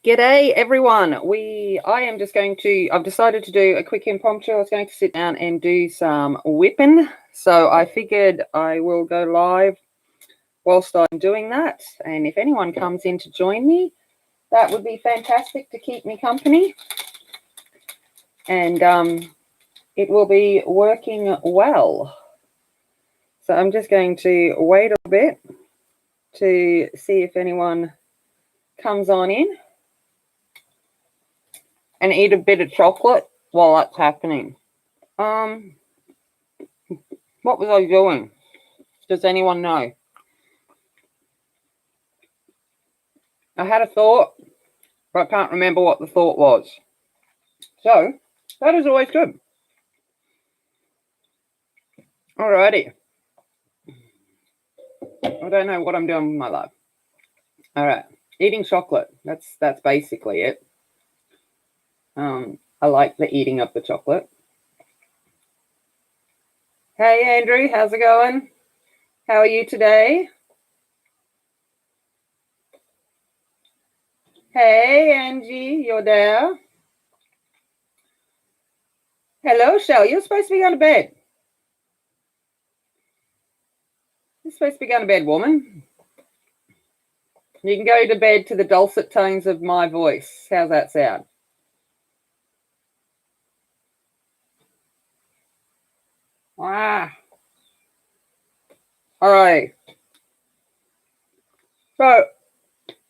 G'day everyone. I've decided to do a quick impromptu. I was going to sit down and do some whipping. So I figured I will go live whilst I'm doing that. And if anyone comes in to join me, that would be fantastic to keep me company. And it will be working well. So I'm just going to wait a bit to see if anyone comes on in. And eat a bit of chocolate while that's happening. What was I doing? Does anyone know? I had a thought, but I can't remember what the thought was. So, that is always good. Alrighty. I don't know what I'm doing with my life. Alright. Eating chocolate. That's basically it. I like the eating of the chocolate. Hey Andrew, how's it going? How are you today? Hey Angie, you're there. Hello Shell, you're supposed to be going to bed. You're supposed to be going to bed, woman. You can go to bed to the dulcet tones of my voice. How's that sound? Ah. All right. So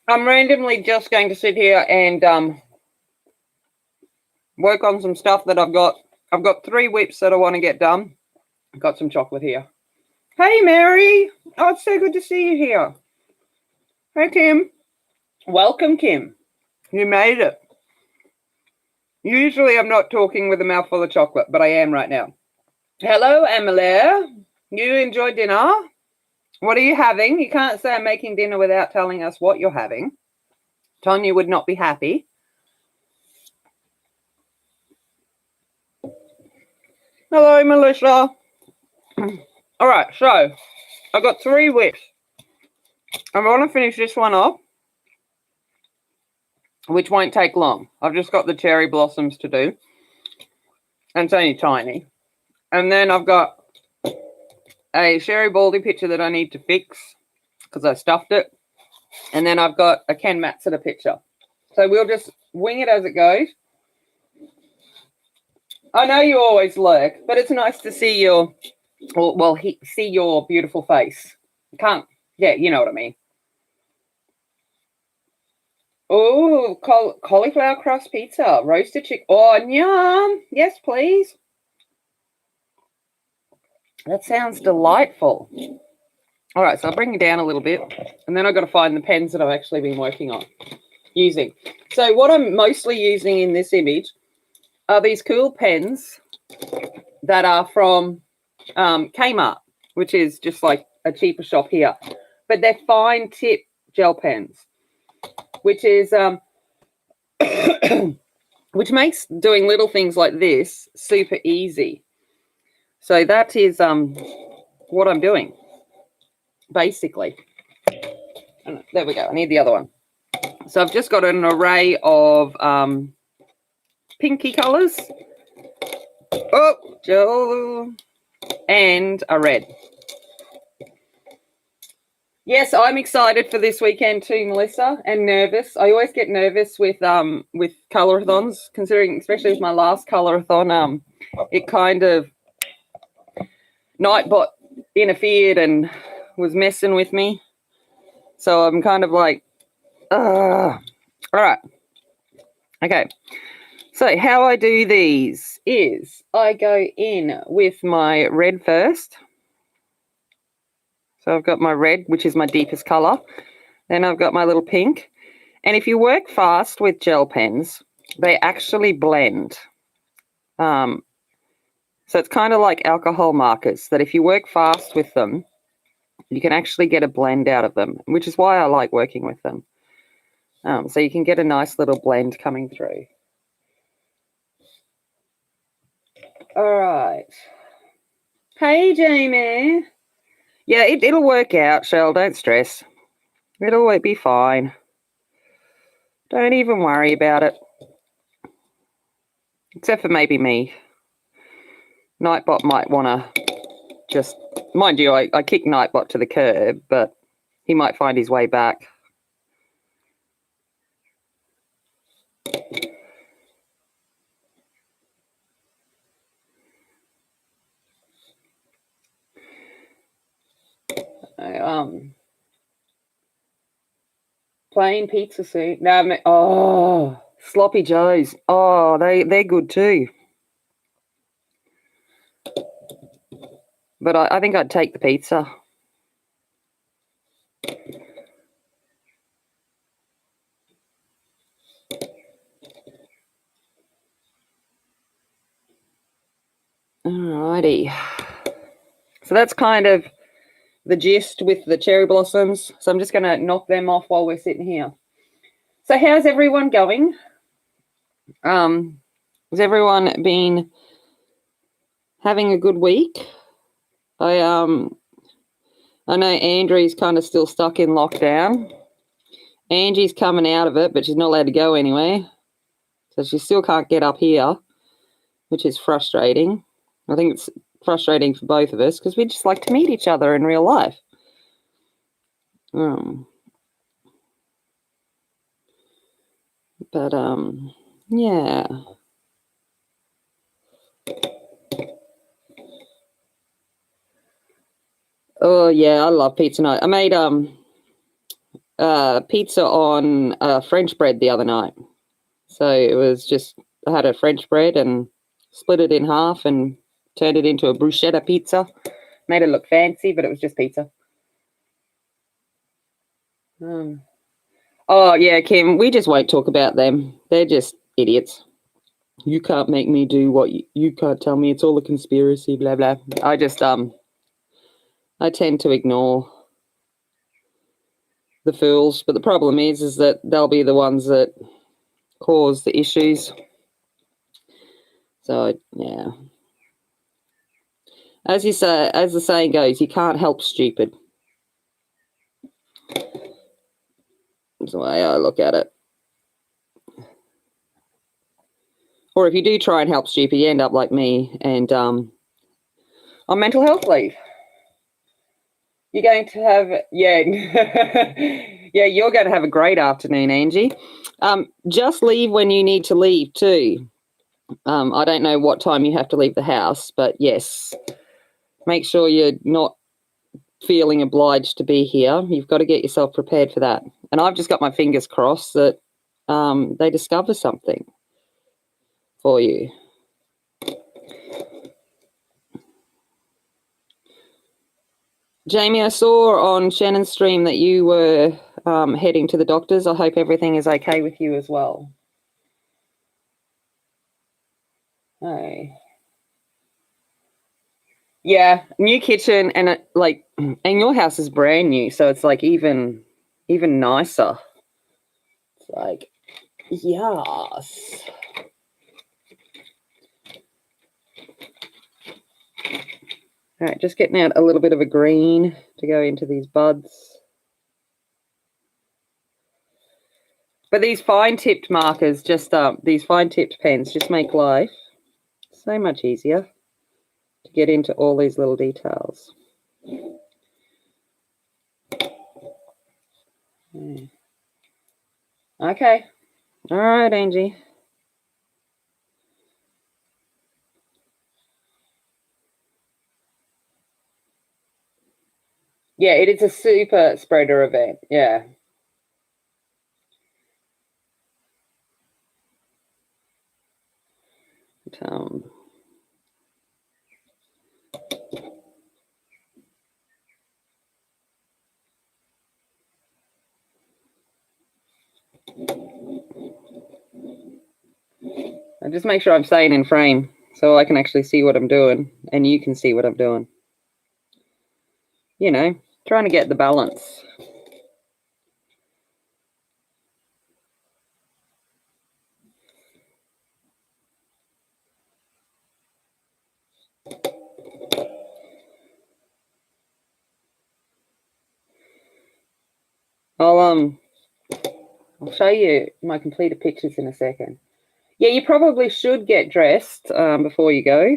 I'm randomly just going to sit here and work on some stuff that I've got. I've got 3 whips that I want to get done. I've got some chocolate here. Hey, Mary. Oh, it's so good to see you here. Hey, Kim. Welcome, Kim. You made it. Usually I'm not talking with a mouthful of chocolate, but I am right now. Hello, Amelie. You enjoyed dinner? What are you having? You can't say I'm making dinner without telling us what you're having. Tonya would not be happy. Hello, Melissa. All right, so I've got 3 whips. I want to finish this one off, which won't take long. I've just got the cherry blossoms to do, and it's only tiny. And then I've got a Sherry Baldy picture that I need to fix because I stuffed it. And then I've got a Ken Matsuda picture. So we'll just wing it as it goes. I know you always lurk, but it's nice to see see your beautiful face. Yeah, you know what I mean. Oh, cauliflower crust pizza, roasted chicken. Oh, yum. Yes, please. That sounds delightful. All right, so I'll bring it down a little bit, and then I've got to find the pens that I've actually been working on using. So what I'm mostly using in this image are these cool pens that are from Kmart, which is just like a cheaper shop here. But they're fine tip gel pens, which is which makes doing little things like this super easy. So that is what I'm doing, basically. There we go. I need the other one. So I've just got an array of pinky colours. Oh, gel. And a red. Yes, I'm excited for this weekend too, Melissa, and nervous. I always get nervous with colourathons, considering, especially with my last colourathon, it kind of Nightbot interfered and was messing with me. So I'm kind of like, all right. Okay. So how I do these is I go in with my red first. So I've got my red, which is my deepest colour. Then I've got my little pink. And if you work fast with gel pens, they actually blend. So it's kind of like alcohol markers, that if you work fast with them, you can actually get a blend out of them, which is why I like working with them. So you can get a nice little blend coming through. All right. Hey, Jamie. Yeah, it'll work out, Shell. Don't stress. It'll be fine. Don't even worry about it. Except for maybe me. Nightbot might want to just... Mind you, I kicked Nightbot to the curb, but he might find his way back. Plain pizza soon. No, oh, sloppy joes. Oh, they're good too. But I think I'd take the pizza. Alrighty. So that's kind of the gist with the cherry blossoms. So I'm just going to knock them off while we're sitting here. So how's everyone going? Has everyone been having a good week? I know Andrew's kind of still stuck in lockdown. Angie's coming out of it, but she's not allowed to go anywhere. So she still can't get up here, which is frustrating. I think it's frustrating for both of us because we just like to meet each other in real life. But yeah. Oh yeah, I love pizza night. I made pizza on French bread the other night. So it was just, I had a French bread and split it in half and turned it into a bruschetta pizza. Made it look fancy, but it was just pizza. Oh yeah, Kim, we just won't talk about them. They're just idiots. You can't make me do what you can't tell me. It's all a conspiracy, blah blah. I just I tend to ignore the fools, but the problem is that they'll be the ones that cause the issues. So yeah, as you say, as the saying goes, you can't help stupid. That's the way I look at it. Or if you do try and help stupid, you end up like me and on mental health leave. You're going to have, yeah, yeah, you're going to have a great afternoon, Angie. Just leave when you need to leave too. I don't know what time you have to leave the house, but yes, make sure you're not feeling obliged to be here. You've got to get yourself prepared for that. And I've just got my fingers crossed that they discover something for you. Jamie, I saw on Shannon's stream that you were heading to the doctors. I hope everything is okay with you as well. Hey. Yeah, new kitchen and and your house is brand new, so it's like even nicer. It's like, yes. All right, just getting out a little bit of a green to go into these buds. But these fine-tipped markers, these fine-tipped pens, just make life so much easier to get into all these little details. Yeah. Okay. All right, Angie. Yeah, it is a super spreader event. Yeah. I just make sure I'm staying in frame so I can actually see what I'm doing and you can see what I'm doing. You know, trying to get the balance. I'll show you my completed pictures in a second. Yeah, you probably should get dressed before you go.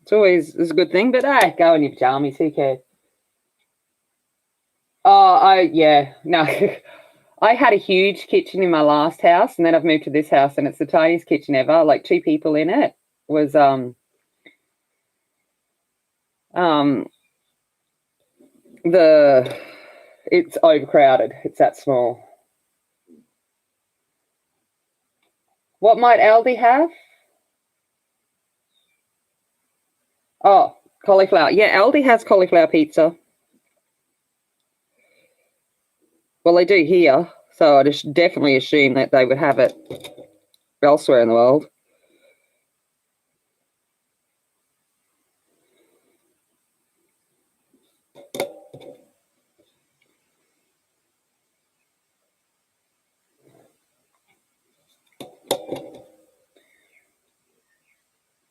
It's a good thing, but go in your pajamas, who cares? Oh, no. I had a huge kitchen in my last house, and then I've moved to this house, and it's the tiniest kitchen ever. Like 2 people in it. Was um the it's overcrowded. It's that small. What might Aldi have? Oh, cauliflower. Yeah, Aldi has cauliflower pizza. Well, they do here, so I'd definitely assume that they would have it elsewhere in the world.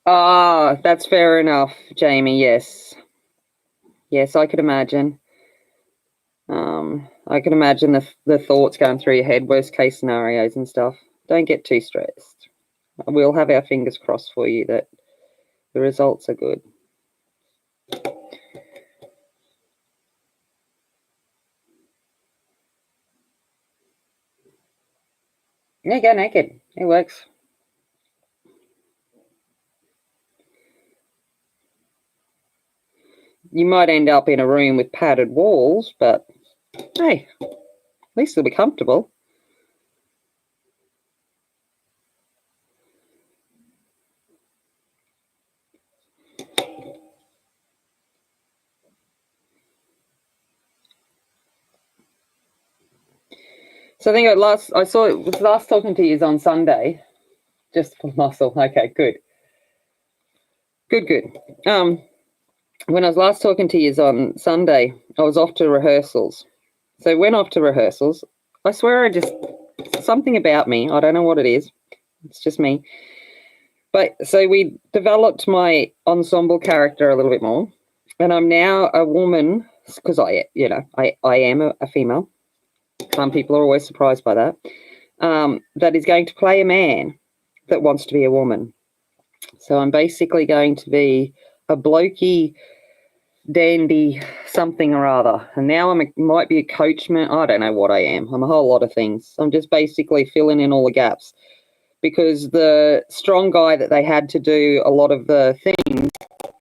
Ah, that's fair enough, Jamie. Yes. Yes, I could imagine. I can imagine the thoughts going through your head, worst case scenarios and stuff. Don't get too stressed. We'll have our fingers crossed for you that the results are good. Yeah, go naked. It works. You might end up in a room with padded walls, but hey, at least it'll be comfortable. So I think I saw it was last talking to you on Sunday. Just for muscle. Okay, good. Good. When I was last talking to you on Sunday, I was off to rehearsals. So went off to rehearsals. I swear something about me. I don't know what it is. It's just me. But so we developed my ensemble character a little bit more. And I'm now a woman because I am a female. Some people are always surprised by that. That is going to play a man that wants to be a woman. So I'm basically going to be a blokey, dandy, something or other. And now might be a coachman. I don't know what I am. I'm a whole lot of things. I'm just basically filling in all the gaps because the strong guy that they had to do a lot of the things,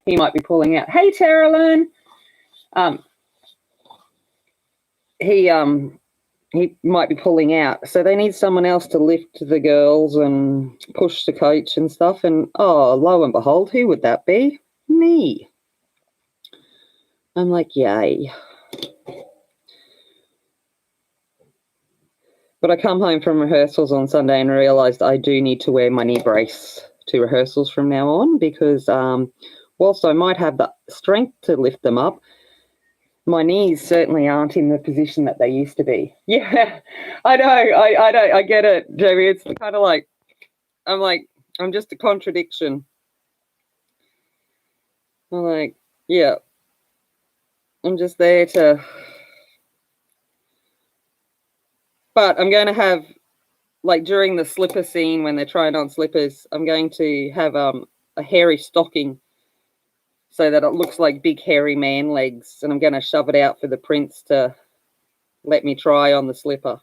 he might be pulling out. Hey, Terralyn. He might be pulling out. So they need someone else to lift the girls and push the coach and stuff. And lo and behold, who would that be? Me. I'm like, yay. But I come home from rehearsals on Sunday and realised I do need to wear my knee brace to rehearsals from now on because whilst I might have the strength to lift them up, my knees certainly aren't in the position that they used to be. Yeah, I know. I get it, Jamie. It's kind of like, I'm just a contradiction. I'm like, yeah, I'm just there to. But I'm going to have, like during the slipper scene when they're trying on slippers, I'm going to have a hairy stocking so that it looks like big hairy man legs, and I'm going to shove it out for the prince to let me try on the slipper.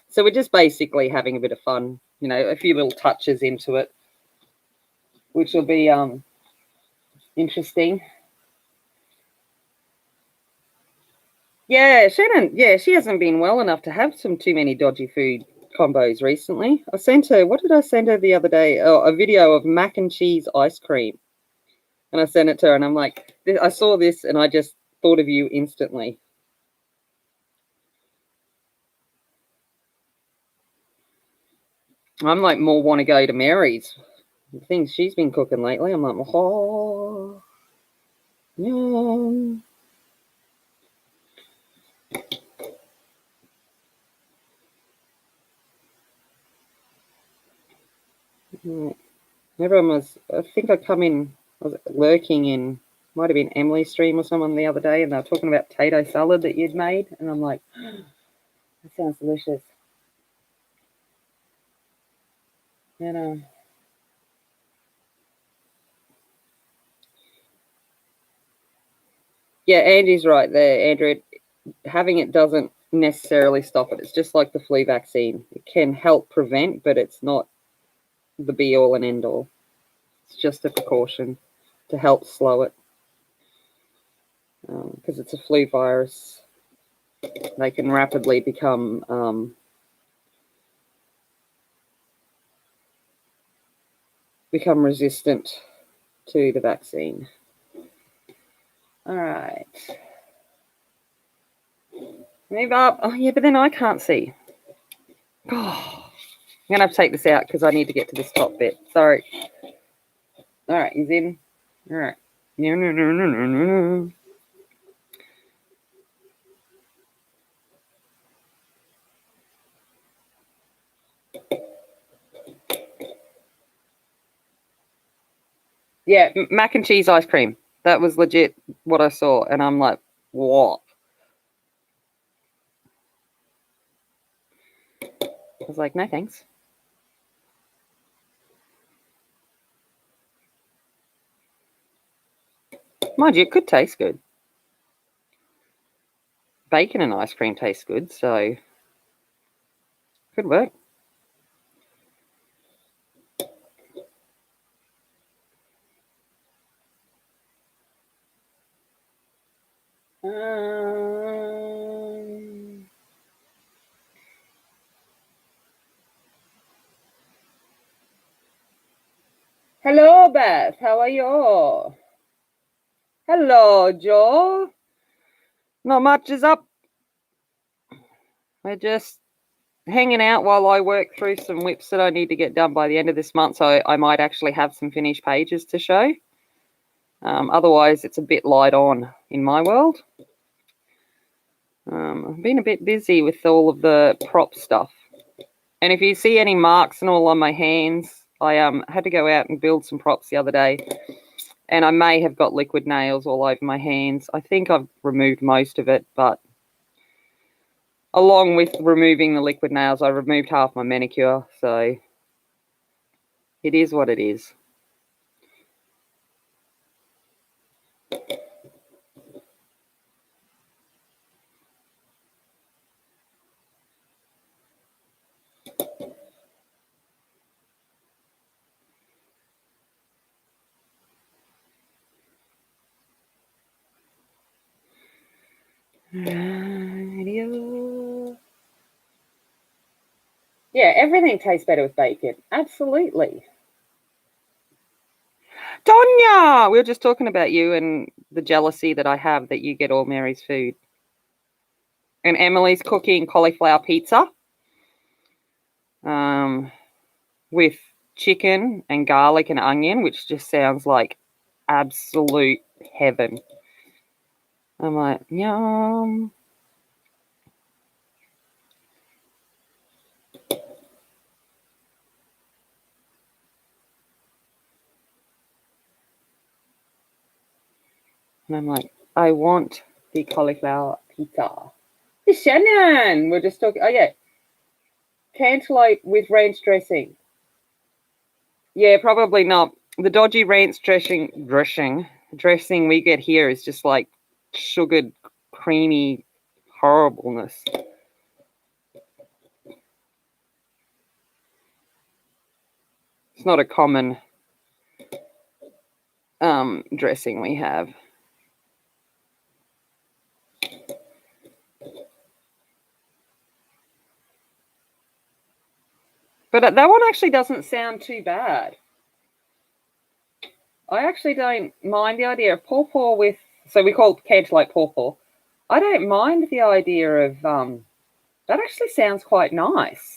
So we're just basically having a bit of fun, a few little touches into it, which will be interesting. Yeah, Shannon, she hasn't been well enough to have too many dodgy food combos recently. I sent her, what did I send her the other day? Oh, a video of mac and cheese ice cream. And I sent it to her and I'm like, I saw this and I just thought of you instantly. I'm like more want to go to Mary's. The things she's been cooking lately, I'm like, oh, yeah. Everyone was, I think I was lurking in Might have been Emily's stream or someone the other day, and they were talking about potato salad that you'd made, and I'm like, that sounds delicious. You know. Yeah, Andy's right there, Andrew. Having it doesn't necessarily stop it. It's just like the flu vaccine. It can help prevent, but it's not the be all and end all. It's just a precaution to help slow it. Because it's a flu virus, they can rapidly become resistant to the vaccine. All right. Move up. Oh, yeah, but then I can't see. Oh, I'm going to have to take this out because I need to get to this top bit. Sorry. All right, he's in. All right. No. Yeah, mac and cheese ice cream. That was legit what I saw. And I'm like, what? I was like, no, thanks. Mind you, it could taste good. Bacon and ice cream tastes good, so could work. Hello, Beth. How are you? Hello, Joe. Not much is up. We're just hanging out while I work through some whips that I need to get done by the end of this month, so I might actually have some finished pages to show. Otherwise, it's a bit light on in my world. I've been a bit busy with all of the prop stuff. And if you see any marks and all on my hands, I had to go out and build some props the other day. And I may have got liquid nails all over my hands. I think I've removed most of it, but along with removing the liquid nails, I removed half my manicure. So it is what it is. Yeah, everything tastes better with bacon. Absolutely. Donya, we were just talking about you and the jealousy that I have that you get all Mary's food. And Emily's cooking cauliflower pizza with chicken and garlic and onion, which just sounds like absolute heaven. I'm like, yum. And I'm like, I want the cauliflower pizza. Hey, Shannon, we're just talking. Oh, yeah. Cantaloupe with ranch dressing. Yeah, probably not. The dodgy ranch dressing we get here is just like sugared, creamy horribleness. It's not a common dressing we have. But that one actually doesn't sound too bad. I actually don't mind the idea of pawpaw with, so we call it cantaloupe pawpaw. I don't mind the idea of, that actually sounds quite nice.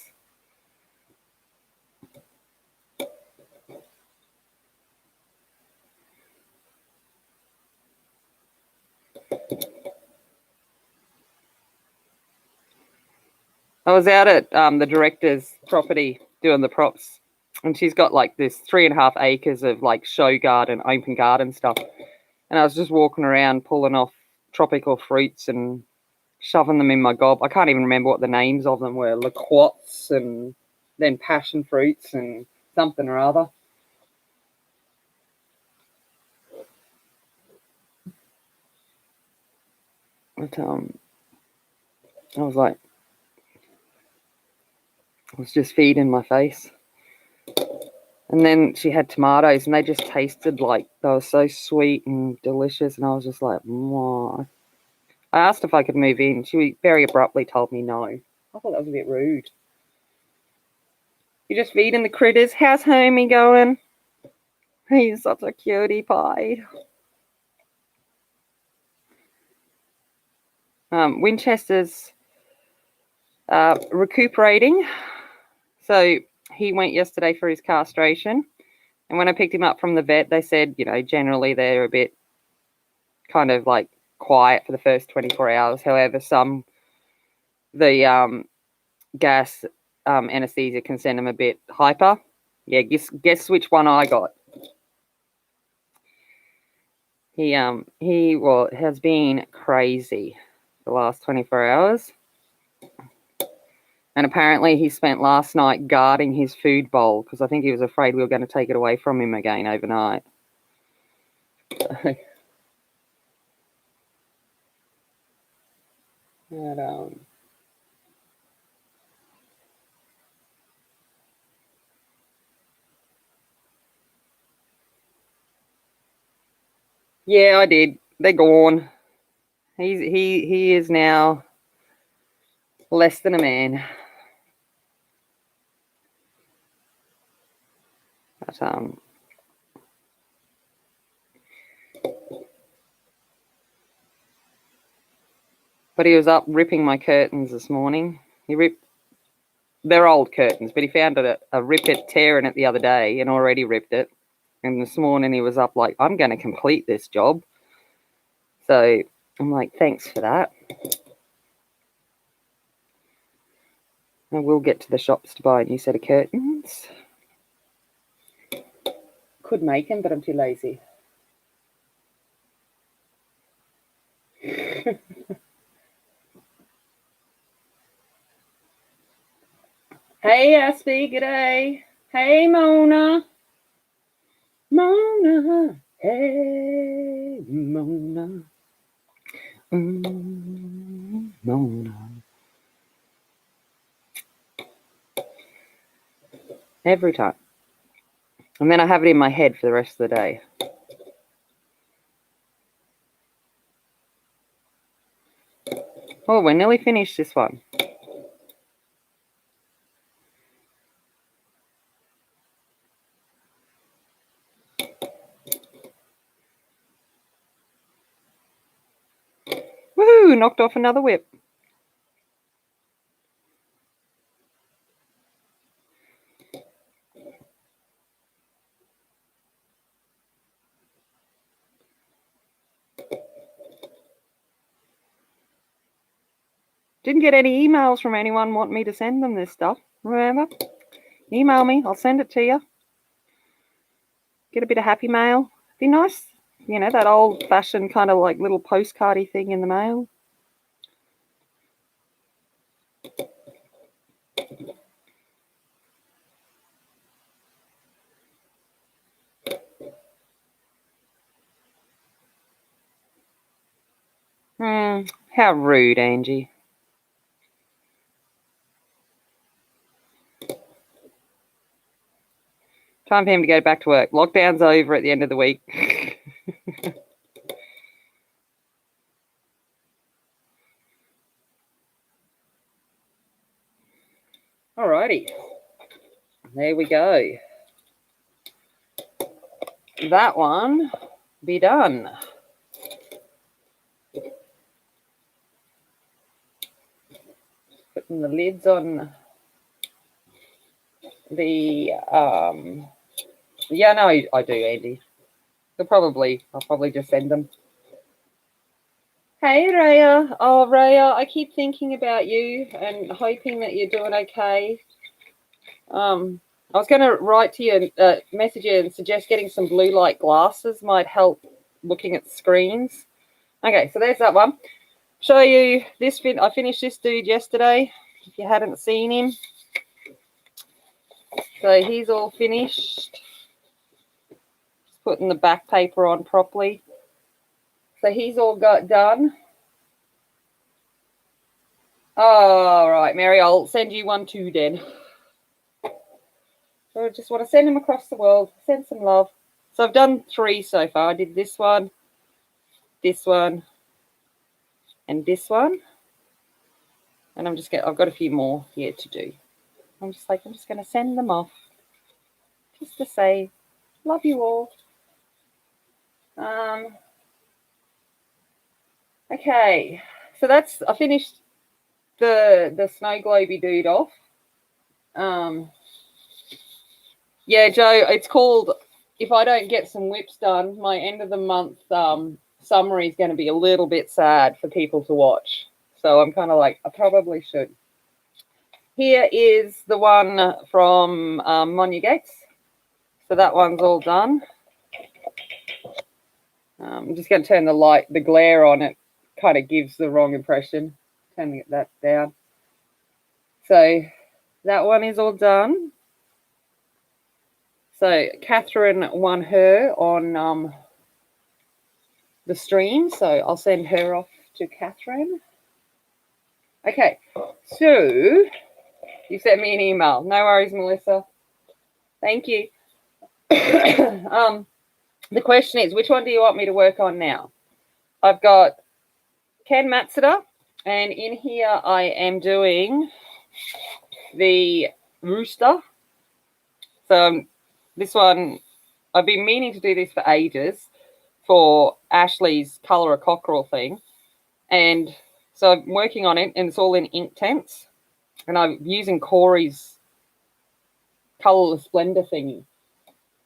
I was out at the director's property doing the props, and she's got like this 3.5 acres of like show garden, open garden stuff. And I was just walking around pulling off tropical fruits and shoving them in my gob. I can't even remember what the names of them were. Loquats and then passion fruits and something or other. But I was just feeding my face. And then she had tomatoes, and they just tasted like they were so sweet and delicious. And I was just like, "Mwah." I asked if I could move in. She very abruptly told me no. I thought that was a bit rude. You're just feeding the critters. How's Homie going? He's such a cutie pie. Winchester's recuperating. So he went yesterday for his castration. And when I picked him up from the vet, they said, generally they're a bit kind of like quiet for the first 24 hours. However, the gas anesthesia can send them a bit hyper. Yeah, guess which one I got. He has been crazy the last 24 hours. And apparently he spent last night guarding his food bowl because I think he was afraid we were going to take it away from him again overnight. But, yeah, I did. They're gone. He is now less than a man. But he was up ripping my curtains this morning. They're old curtains, but he found a rip it, tearing it the other day and already ripped it. And this morning he was up like, I'm going to complete this job. So I'm like, thanks for that. I will get to the shops to buy a new set of curtains. Could make them, but I'm too lazy. Hey, Aspie, g'day. Hey, Mona. Mona. Hey, Mona. Mona. Every time. And then I have it in my head for the rest of the day. Oh, we're nearly finished this one. Woohoo! Knocked off another whip. Didn't get any emails from anyone wanting me to send them this stuff. Remember? Email me. I'll send it to you. Get a bit of happy mail. Be nice. That old-fashioned kind of like little postcardy thing in the mail. How rude, Angie. Time for him to go back to work. Lockdown's over at the end of the week. Alrighty. There we go. That one be done. Putting the lids on the yeah, no, I do, Andy. I'll probably just send them. Hey, Raya. Oh, Raya, I keep thinking about you and hoping that you're doing okay. I was going to write to you and message you and suggest getting some blue light glasses might help looking at screens. Okay, so there's that one. Show you this. I finished this dude yesterday, if you hadn't seen him. So he's all finished. Just putting the back paper on properly. So he's all got done. All right, Mary, I'll send you one too then. So I just want to send them across the world, send some love. So I've done 3 so far. I did this one, and this one. And I've got a few more here to do. I'm just going to send them off just to say, love you all. Okay, so I finished the snow globey dude off. Yeah, Joe, it's called, if I don't get some whips done, my end of the month summary is going to be a little bit sad for people to watch. So I'm kind of like, I probably should. Here is the one from Monja Gates. So that one's all done. I'm just going to turn the glare on. It kind of gives the wrong impression. Turning that down. So that one is all done. So Catherine won her on the stream. So I'll send her off to Catherine. Okay, so you sent me an email. No worries, Melissa. Thank you. The question is, which one do you want me to work on now? I've got Ken Matsuda, and in here I am doing the rooster. So this one, I've been meaning to do this for ages for Ashley's Colour a Cockerel thing. And so I'm working on it, and it's all in Inktense. And I'm using Corey's Colour Splendor thingy.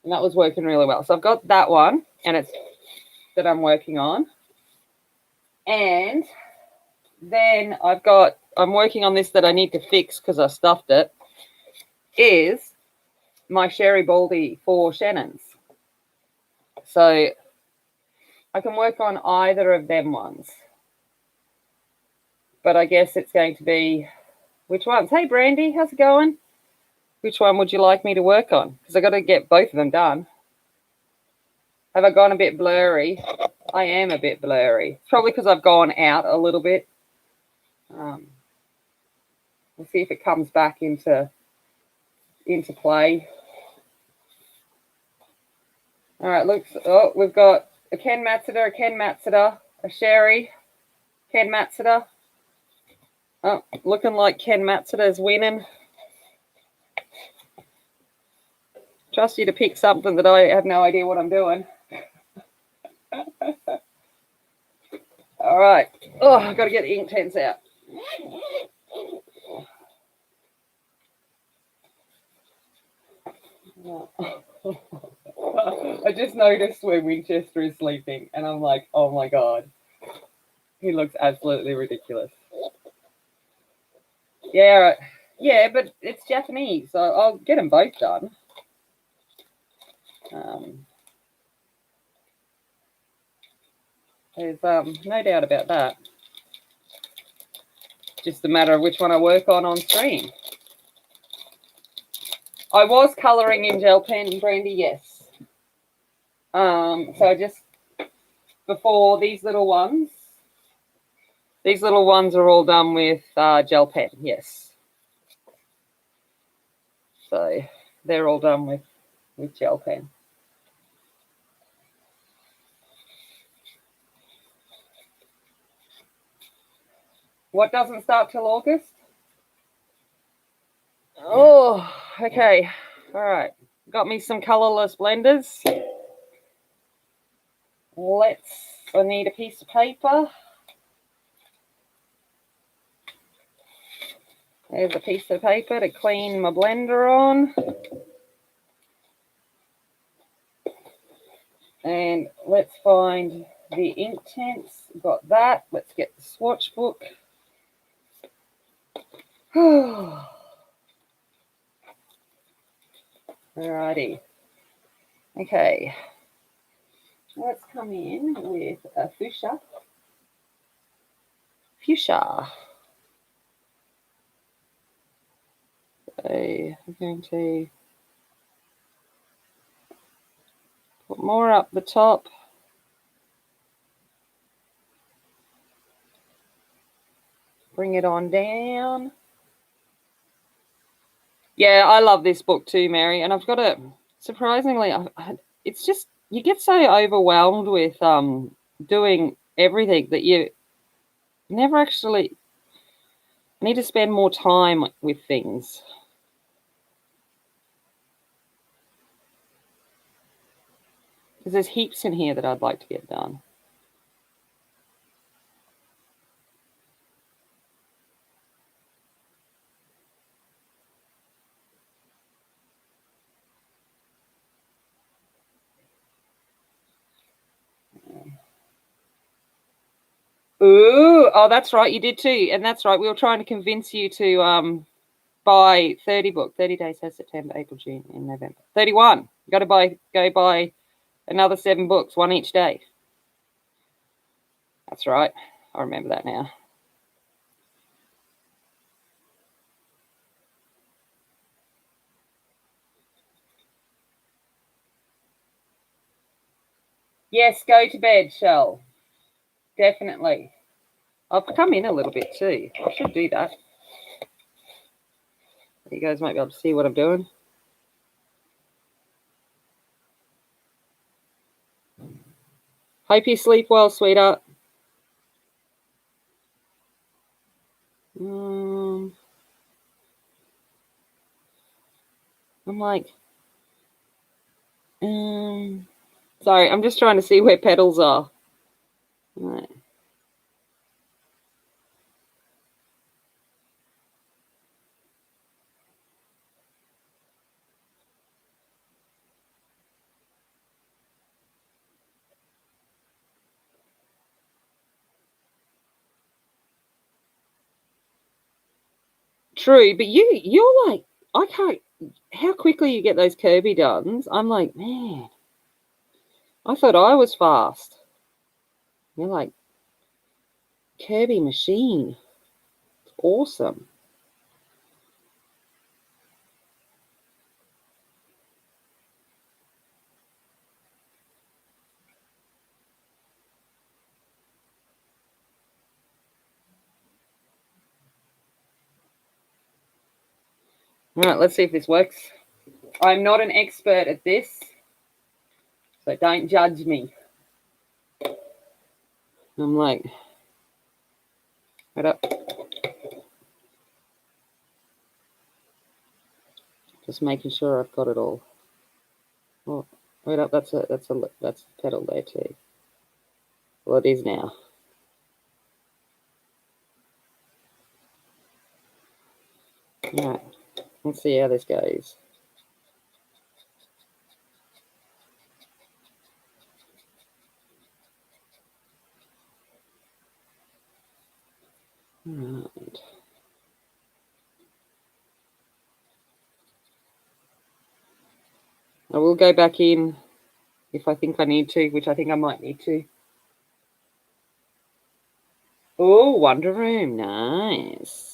And that was working really well. So I've got that one, and it's that I'm working on. And then I'm working on this that I need to fix because I stuffed it, is my Sherry Baldy for Shannon's. So I can work on either of them ones. But I guess it's going to be, which ones? Hey, Brandy, how's it going? Which one would you like me to work on? Because I got to get both of them done. Have I gone a bit blurry? I am a bit blurry. Probably because I've gone out a little bit. We'll see if it comes back into play. All right, looks. Oh, we've got a Ken Matsuda, a Sherry, Ken Matsuda. Oh, looking like Ken Matsuda is winning. Trust you to pick something that I have no idea what I'm doing. All right. Oh, I've got to get the Inktense out. I just noticed where Winchester is sleeping, and I'm like, oh my God. He looks absolutely ridiculous. Yeah, right. Yeah, but it's Japanese, so I'll get them both done. There's no doubt about that. Just a matter of which one I work on stream. I was colouring in gel pen, Brandy, yes. So just before these little ones are all done with gel pen, yes. So they're all done with gel pen. What doesn't start till August? Oh, okay. All right. Got me some colourless blenders. I need a piece of paper. There's a piece of paper to clean my blender on. And let's find the Inktense. Got that. Let's get the swatch book. Alrighty. Okay. Let's come in with a fuchsia. Fuchsia. So I'm going to put more up the top. Bring it on down. Yeah, I love this book too, Mary. And I've got it, surprisingly, it's just, you get so overwhelmed with doing everything that you never actually need to spend more time with things. Because there's heaps in here that I'd like to get done. Ooh, oh, that's right, you did too. And that's right, we were trying to convince you to buy 30 books. 30 days has September, April, June, and November. 31. You got to go buy another 7 books, one each day. That's right. I remember that now. Yes, go to bed, Shell. Definitely. I've come in a little bit too. I should do that. You guys might be able to see what I'm doing. Hope you sleep well, sweetheart. I'm like, sorry, I'm just trying to see where petals are. Right. True, but you're like, I can't, how quickly you get those Kirby done. I'm like, man, I thought I was fast. You're like, Kirby machine. It's awesome. All right, let's see if this works. I'm not an expert at this, so don't judge me. I'm like, wait up. Just making sure I've got it all. Oh, wait up. That's a pedal there too. Well, it is now. All right, let's see how this goes. All right. I will go back in if I think I need to, which I think I might need to. Oh, Wonder Room, nice.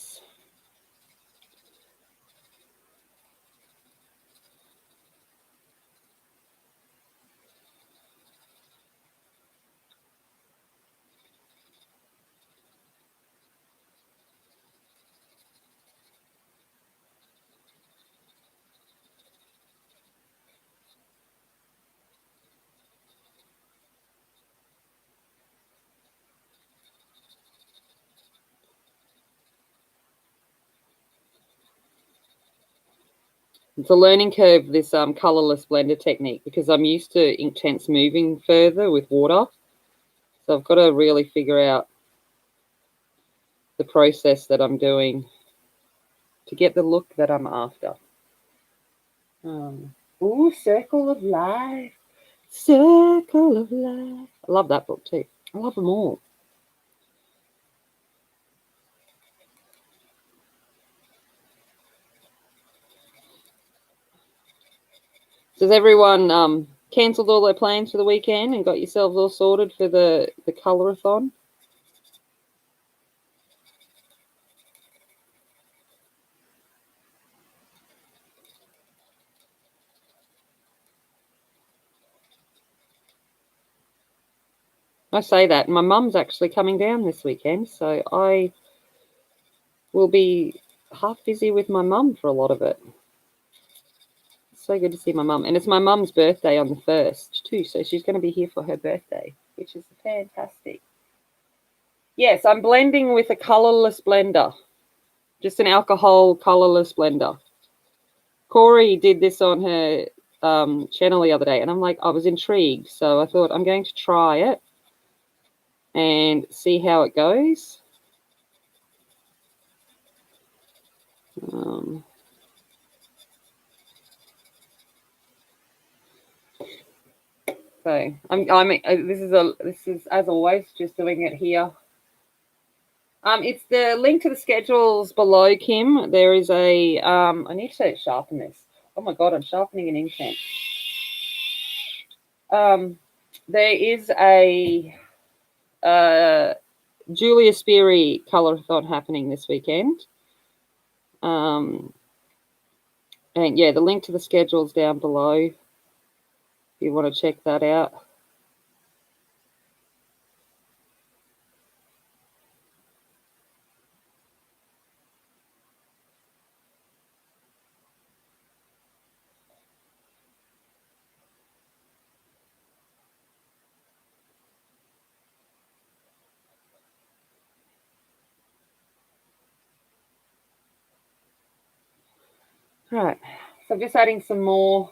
It's a learning curve, this colourless blender technique, because I'm used to intense moving further with water. So I've got to really figure out the process that I'm doing to get the look that I'm after. Ooh, Circle of Life. Circle of Life. I love that book too. I love them all. Does everyone cancelled all their plans for the weekend and got yourselves all sorted for the Colourathon? I say that. My mum's actually coming down this weekend, so I will be half busy with my mum for a lot of it. It's so good to see my mum. And it's my mum's birthday on the 1st, too, so she's going to be here for her birthday, which is fantastic. Yes, I'm blending with a colourless blender, just an alcohol colourless blender. Corey did this on her channel the other day, and I'm like, I was intrigued, so I thought I'm going to try it and see how it goes. So this is as always just doing it here. It's the link to the schedules below, Kim. There is a I need to sharpen this. Oh my god, I'm sharpening an ink pen. There is a Julia Speary Colourathon happening this weekend. And yeah, the link to the schedule's down below if you want to check that out. Right, so I'm just adding some more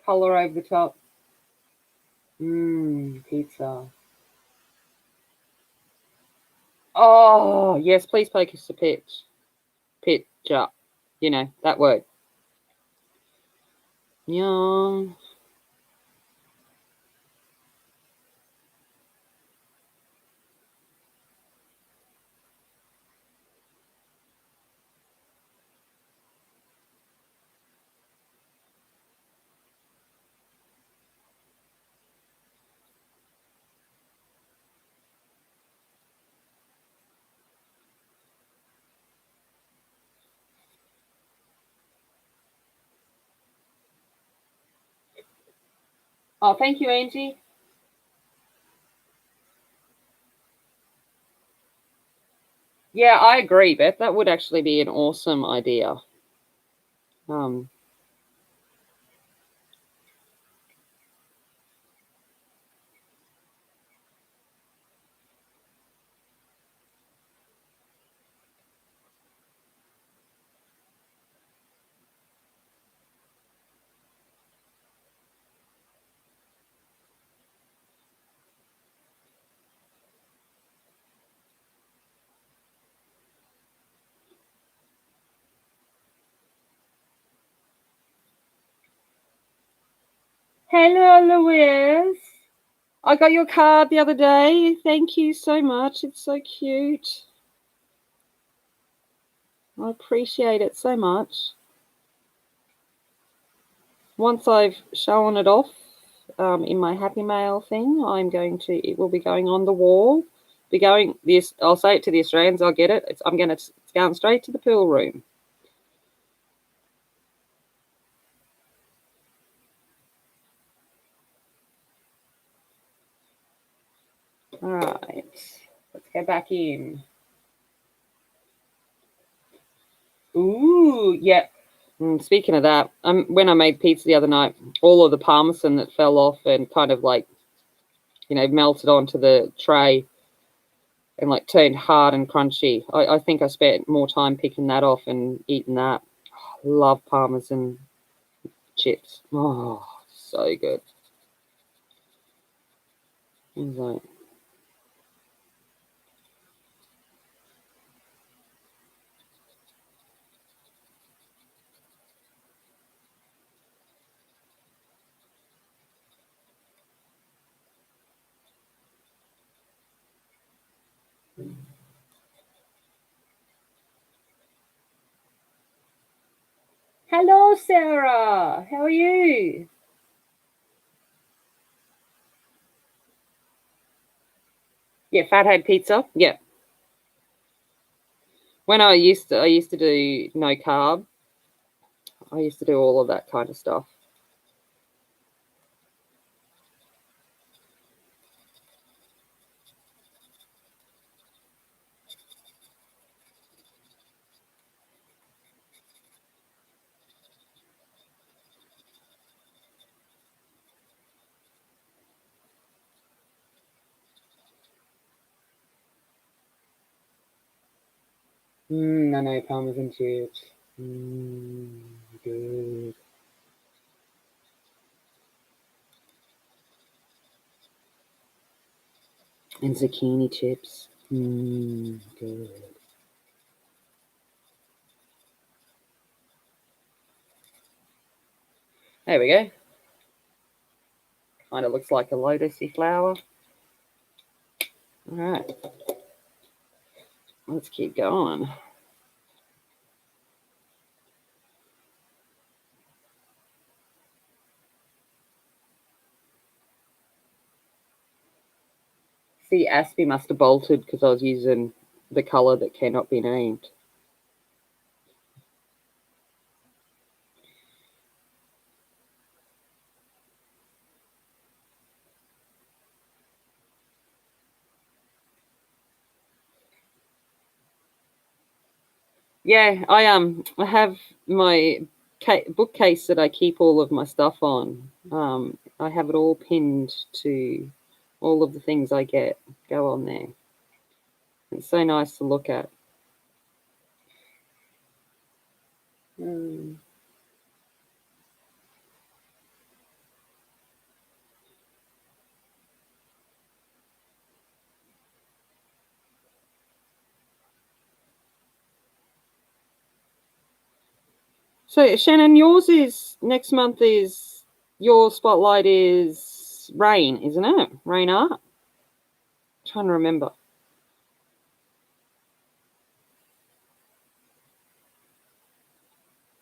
colour over the top. Pizza. Oh, yes, please poke us a pitch. Picture. You know, that word. Yum. Oh, thank you, Angie. Yeah, I agree, Beth. That would actually be an awesome idea. Hello, Louise. I got your card the other day. Thank you so much. It's so cute. I appreciate it so much. Once I've shown it off in my Happy Mail thing, it will be going on the wall. I'll say it to the Australians, I'll get it. It's going straight to the pool room. All right, let's go back in. Ooh, yeah. Speaking of that, when I made pizza the other night, all of the parmesan that fell off and kind of like, melted onto the tray and like turned hard and crunchy. I think I spent more time picking that off and eating that. Love parmesan chips. Oh, so good. Like, hello, Sarah. How are you? Yeah, fathead pizza. Yeah. When I used to do no carb. I used to do all of that kind of stuff. I know Parmesan chips. Good. And zucchini chips. Good. There we go. Kind of looks like a lotusy flower. All right. Let's keep going. See, Aspie must have bolted because I was using the color that cannot be named. Yeah, I have my bookcase that I keep all of my stuff on. I have it all pinned to all of the things I get go on there. It's so nice to look at. Mm. So Shannon, yours is next month is your spotlight is rain, isn't it? Rain art. I'm trying to remember.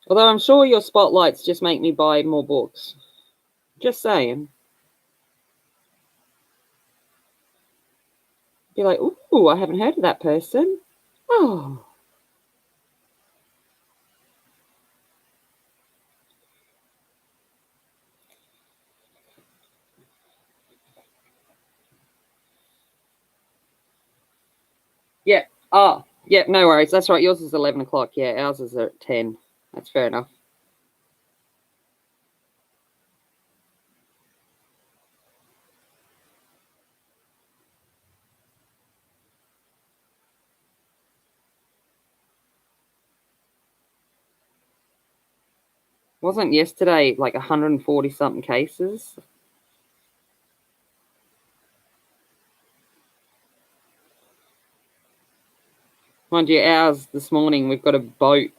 Although I'm sure your spotlights just make me buy more books. Just saying. Be like, ooh, I haven't heard of that person. Oh. Yeah. Oh, yeah, no worries. That's right. Yours is 11 o'clock. Yeah, ours is at 10. That's fair enough. Wasn't yesterday like 140 something cases? Mind you, ours this morning, we've got a boat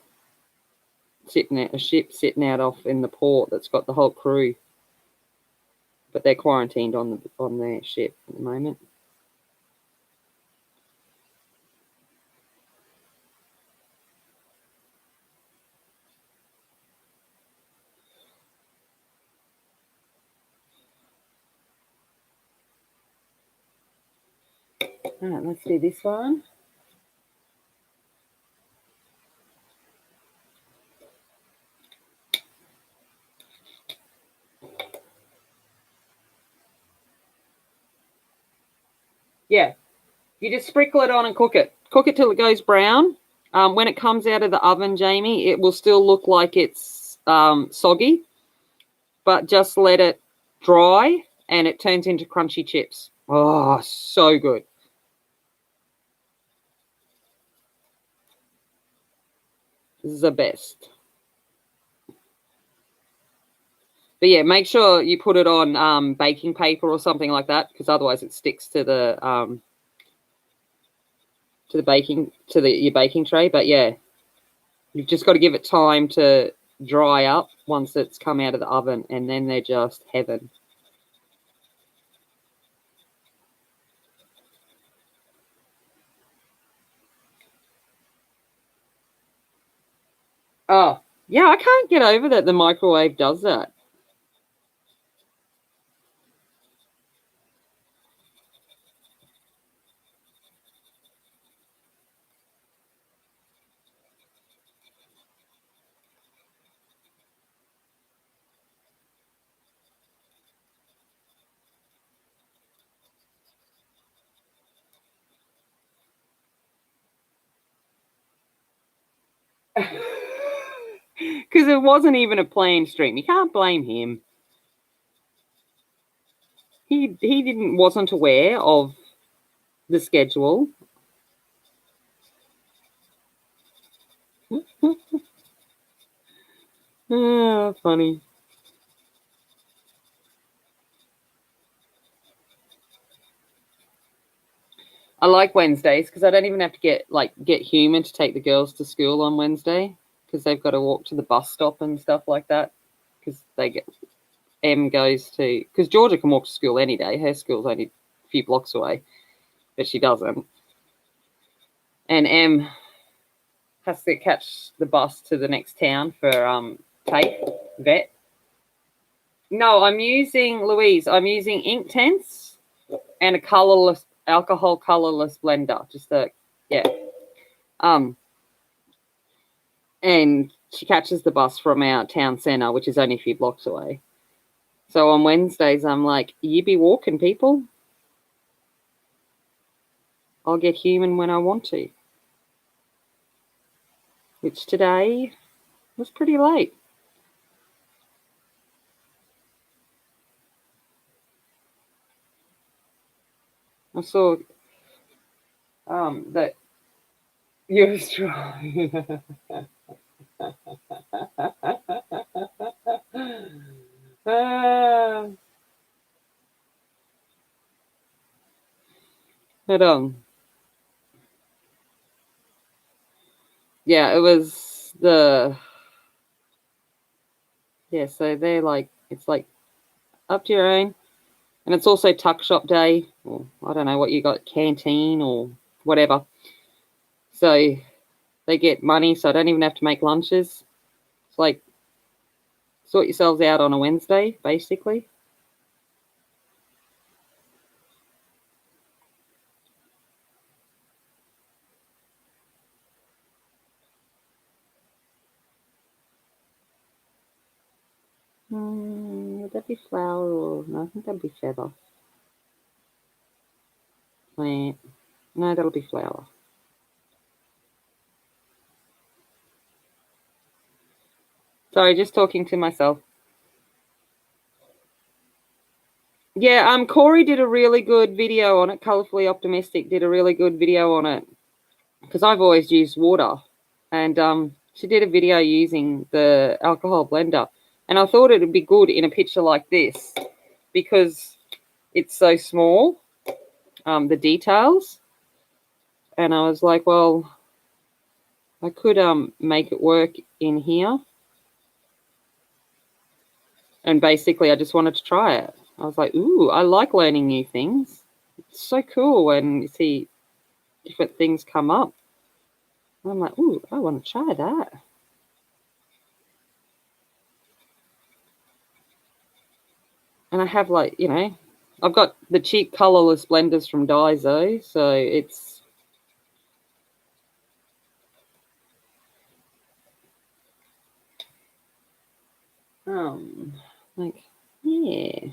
sitting out, a ship sitting out off in the port that's got the whole crew, but they're quarantined on their ship at the moment. All right, let's do this one. Yeah, you just sprinkle it on and cook it. Cook it till it goes brown. When it comes out of the oven, Jamie, it will still look like it's soggy, but just let it dry and it turns into crunchy chips. Oh, so good. This is the best. But yeah, make sure you put it on baking paper or something like that, because otherwise it sticks to the your baking tray. But yeah, you've just got to give it time to dry up once it's come out of the oven, and then they're just heaven. Oh, yeah, I can't get over that the microwave does that. Because it wasn't even a planned stream. You can't blame him. He wasn't aware of the schedule. Funny. I like Wednesdays because I don't even have to get human to take the girls to school on Wednesday because they've got to walk to the bus stop and stuff like that. Because M goes to, because Georgia can walk to school any day. Her school's only a few blocks away, but she doesn't. And M has to catch the bus to the next town for TAFE vet. No, I'm using ink tints and a alcohol colorless blender. And she catches the bus from our town centre, which is only a few blocks away. So on Wednesdays, I'm like, you be walking, people. I'll get human when I want to. Which today was pretty late. I saw that you're strong. But yeah, it was so they're like, it's like up to your own. And it's also tuck shop day, or I don't know what you got, canteen or whatever. So they get money, so I don't even have to make lunches. It's like, sort yourselves out on a Wednesday, basically. Would that be flower or no? I think that'd be feather. Plant. No, that'll be flower. Sorry, just talking to myself. Yeah, Corey did a really good video on it. Colorfully Optimistic did a really good video on it because I've always used water, and she did a video using the alcohol blender, and I thought it would be good in a picture like this because it's so small, the details, and I was like, well, I could make it work in here, and basically I just wanted to try it. I was like, ooh, I like learning new things. It's so cool when you see different things come up. And I'm like, ooh, I want to try that. And I have I've got the cheap colorless blenders from Daiso, so it's yeah.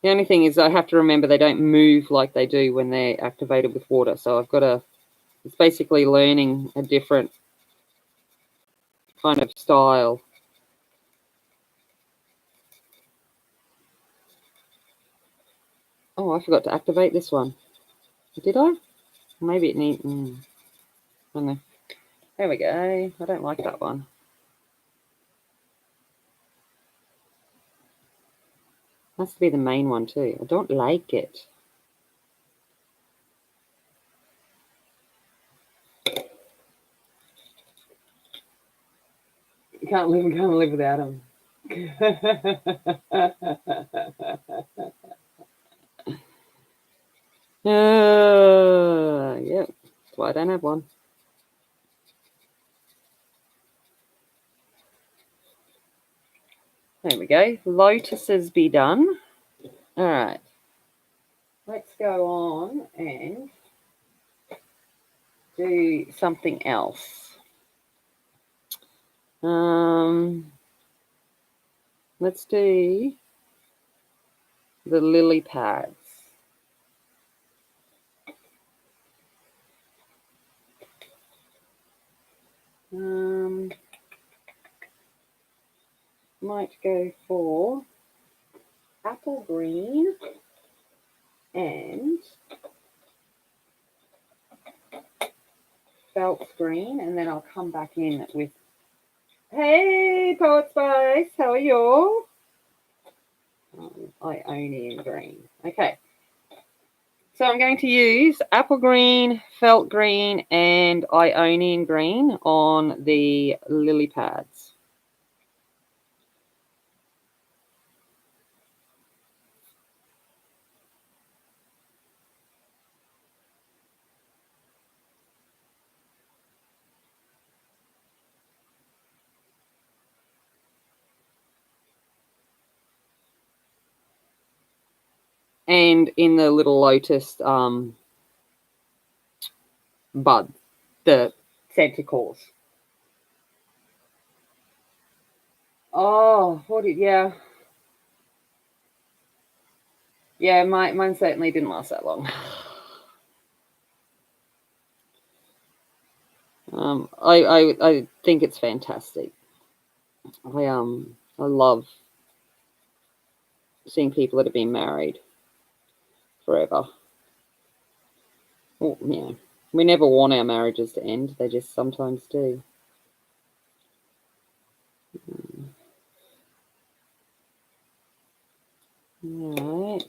The only thing is I have to remember they don't move like they do when they're activated with water. So it's basically learning a different kind of style. Oh, I forgot to activate this one. Did I? Maybe it needs... I don't know. There we go. I don't like that one. Has to be the main one too. I don't like it. You can't live without them. Yeah, that's why I don't have one. There we go. Lotuses be done. All right. Let's go on and do something else. Let's do the lily pads. Might go for apple green and felt green, and then I'll come back in with, hey, Poet Spice, how are you? Ionian green. Okay. So I'm going to use apple green, felt green, and Ionian green on the lily pads. And in the little lotus bud, the centicores. Oh, what did, yeah. Yeah, mine certainly didn't last that long. I think it's fantastic. I love seeing people that have been married forever. Well, yeah, we never want our marriages to end. They just sometimes do. All right.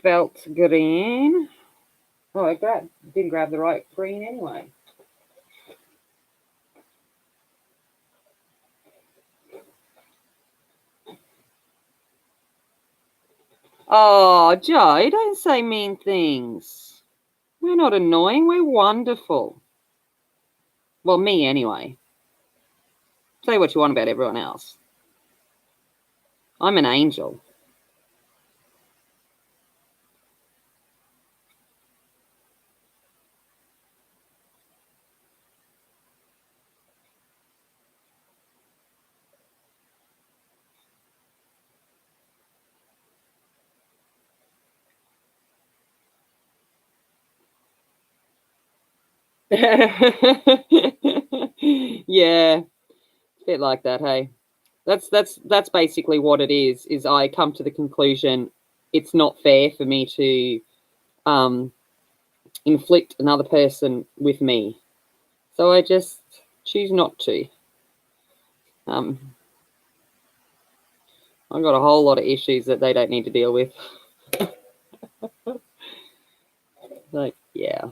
Felt green. Oh, I didn't grab the right green anyway. Oh, Joe, don't say mean things. We're not annoying. We're wonderful. Well, me anyway. Say what you want about everyone else. I'm an angel. Yeah, a bit like that, hey. That's basically what it is I come to the conclusion it's not fair for me to inflict another person with me. So I just choose not to. I've got a whole lot of issues that they don't need to deal with. Like, yeah.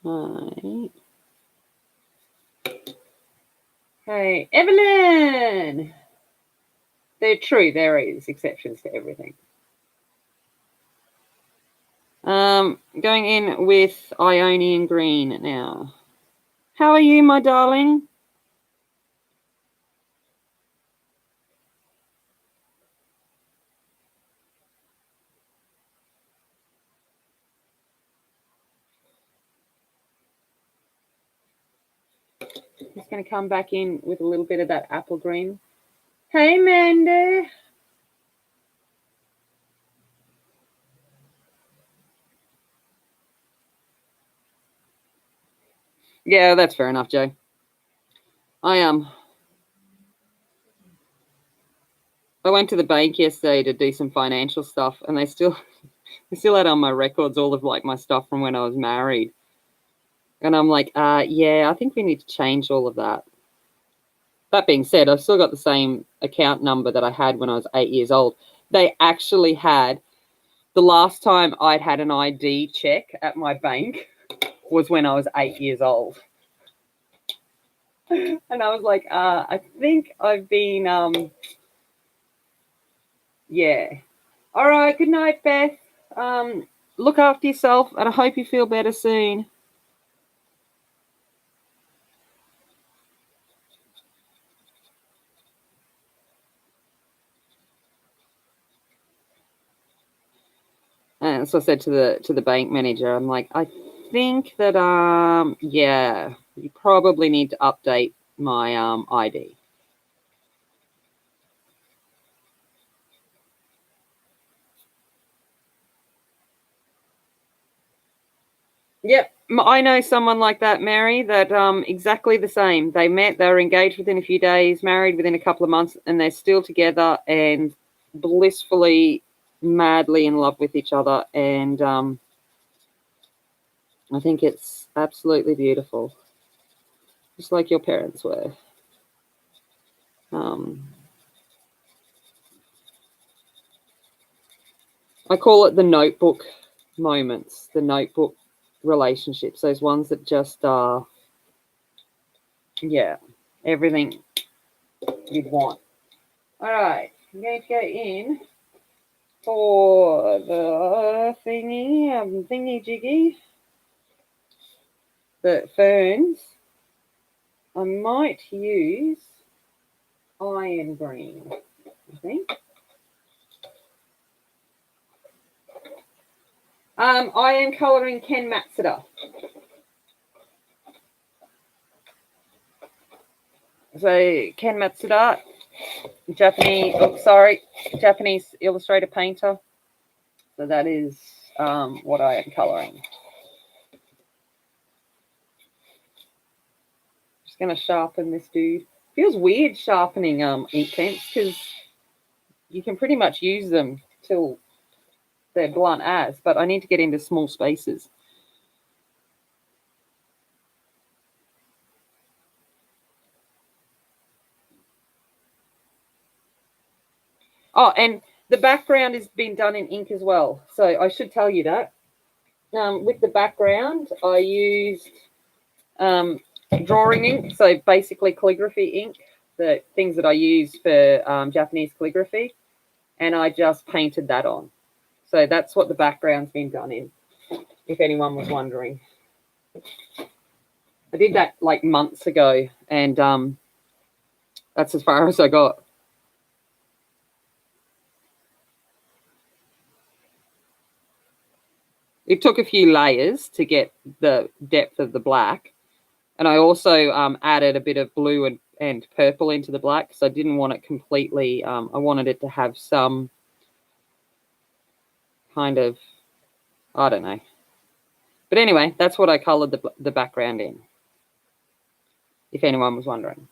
Right. Hey, Evelyn! They're true, there is exceptions to everything. Going in with Ionian green now. How are you, my darling? Just going to come back in with a little bit of that apple green. Hey, Mandy. Yeah, that's fair enough, Joe. I went to the bank yesterday to do some financial stuff, and they still had on my records all of like my stuff from when I was married. And I'm like, yeah, I think we need to change all of that. That being said, I've still got the same account number that I had when I was 8 years old. They actually had, the last time I'd had an ID check at my bank was when I was 8 years old. And I was like, I think I've been, yeah. All right, good night, Beth. Look after yourself, and I hope you feel better soon. And so I said to the bank manager, I'm like, I think that yeah, you probably need to update my ID. Yep, I know someone like that, Mary, that exactly the same. They met, they were engaged within a few days, married within a couple of months, and they're still together and blissfully, madly in love with each other. And I think it's absolutely beautiful, just like your parents were. Um, I call it the notebook moments, the notebook relationships, those ones that just are, yeah, everything you'd want. All right, I'm going to go in for the thingy jiggy, the ferns. I might use iron green, I think. I am colouring Ken Matsuda. So Ken Matsuda, Japanese illustrator painter. So that is what I am colouring. Just going to sharpen this dude. Feels weird sharpening ink pens because you can pretty much use them till they're blunt as, but I need to get into small spaces. Oh, and the background has been done in ink as well. So I should tell you that. With the background, I used drawing ink, so basically calligraphy ink, the things that I use for Japanese calligraphy, and I just painted that on. So that's what the background's been done in, if anyone was wondering. I did that like months ago, and that's as far as I got. It took a few layers to get the depth of the black. And I also added a bit of blue and purple into the black because I didn't want it completely, I wanted it to have some kind of, I don't know. But anyway, that's what I coloured the background in, if anyone was wondering.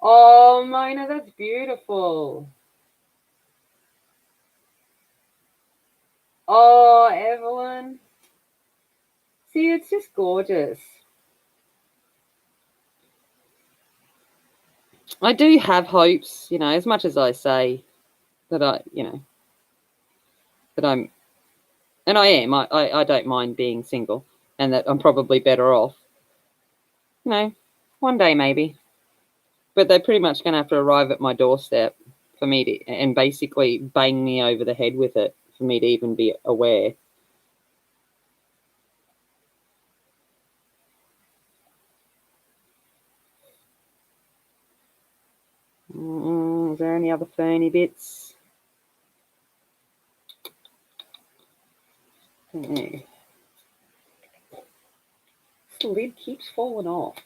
Oh, Mona, that's beautiful. Oh, Evelyn. See, it's just gorgeous. I do have hopes, as much as I say that that I'm, and I am, I don't mind being single and that I'm probably better off, one day maybe. But they're pretty much going to have to arrive at my doorstep for me to, and basically bang me over the head with it for me to even be aware. Is there any other ferny bits? The lid keeps falling off,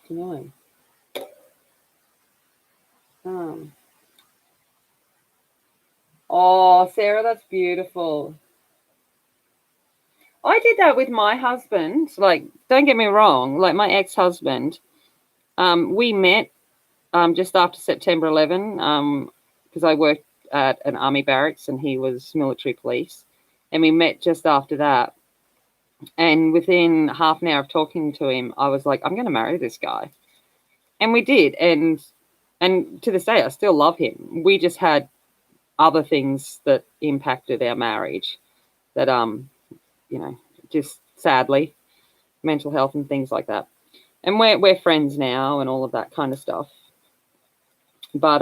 Oh, Sarah, that's beautiful. I did that with my husband. Like, don't get me wrong, like my ex-husband, we met just after September 11, because I worked at an army barracks and he was military police. And we met just after that. And within half an hour of talking to him, I was like, I'm going to marry this guy. And we did. And to this day, I still love him. We just had other things that impacted our marriage that, just sadly, mental health and things like that. And we're friends now and all of that kind of stuff. But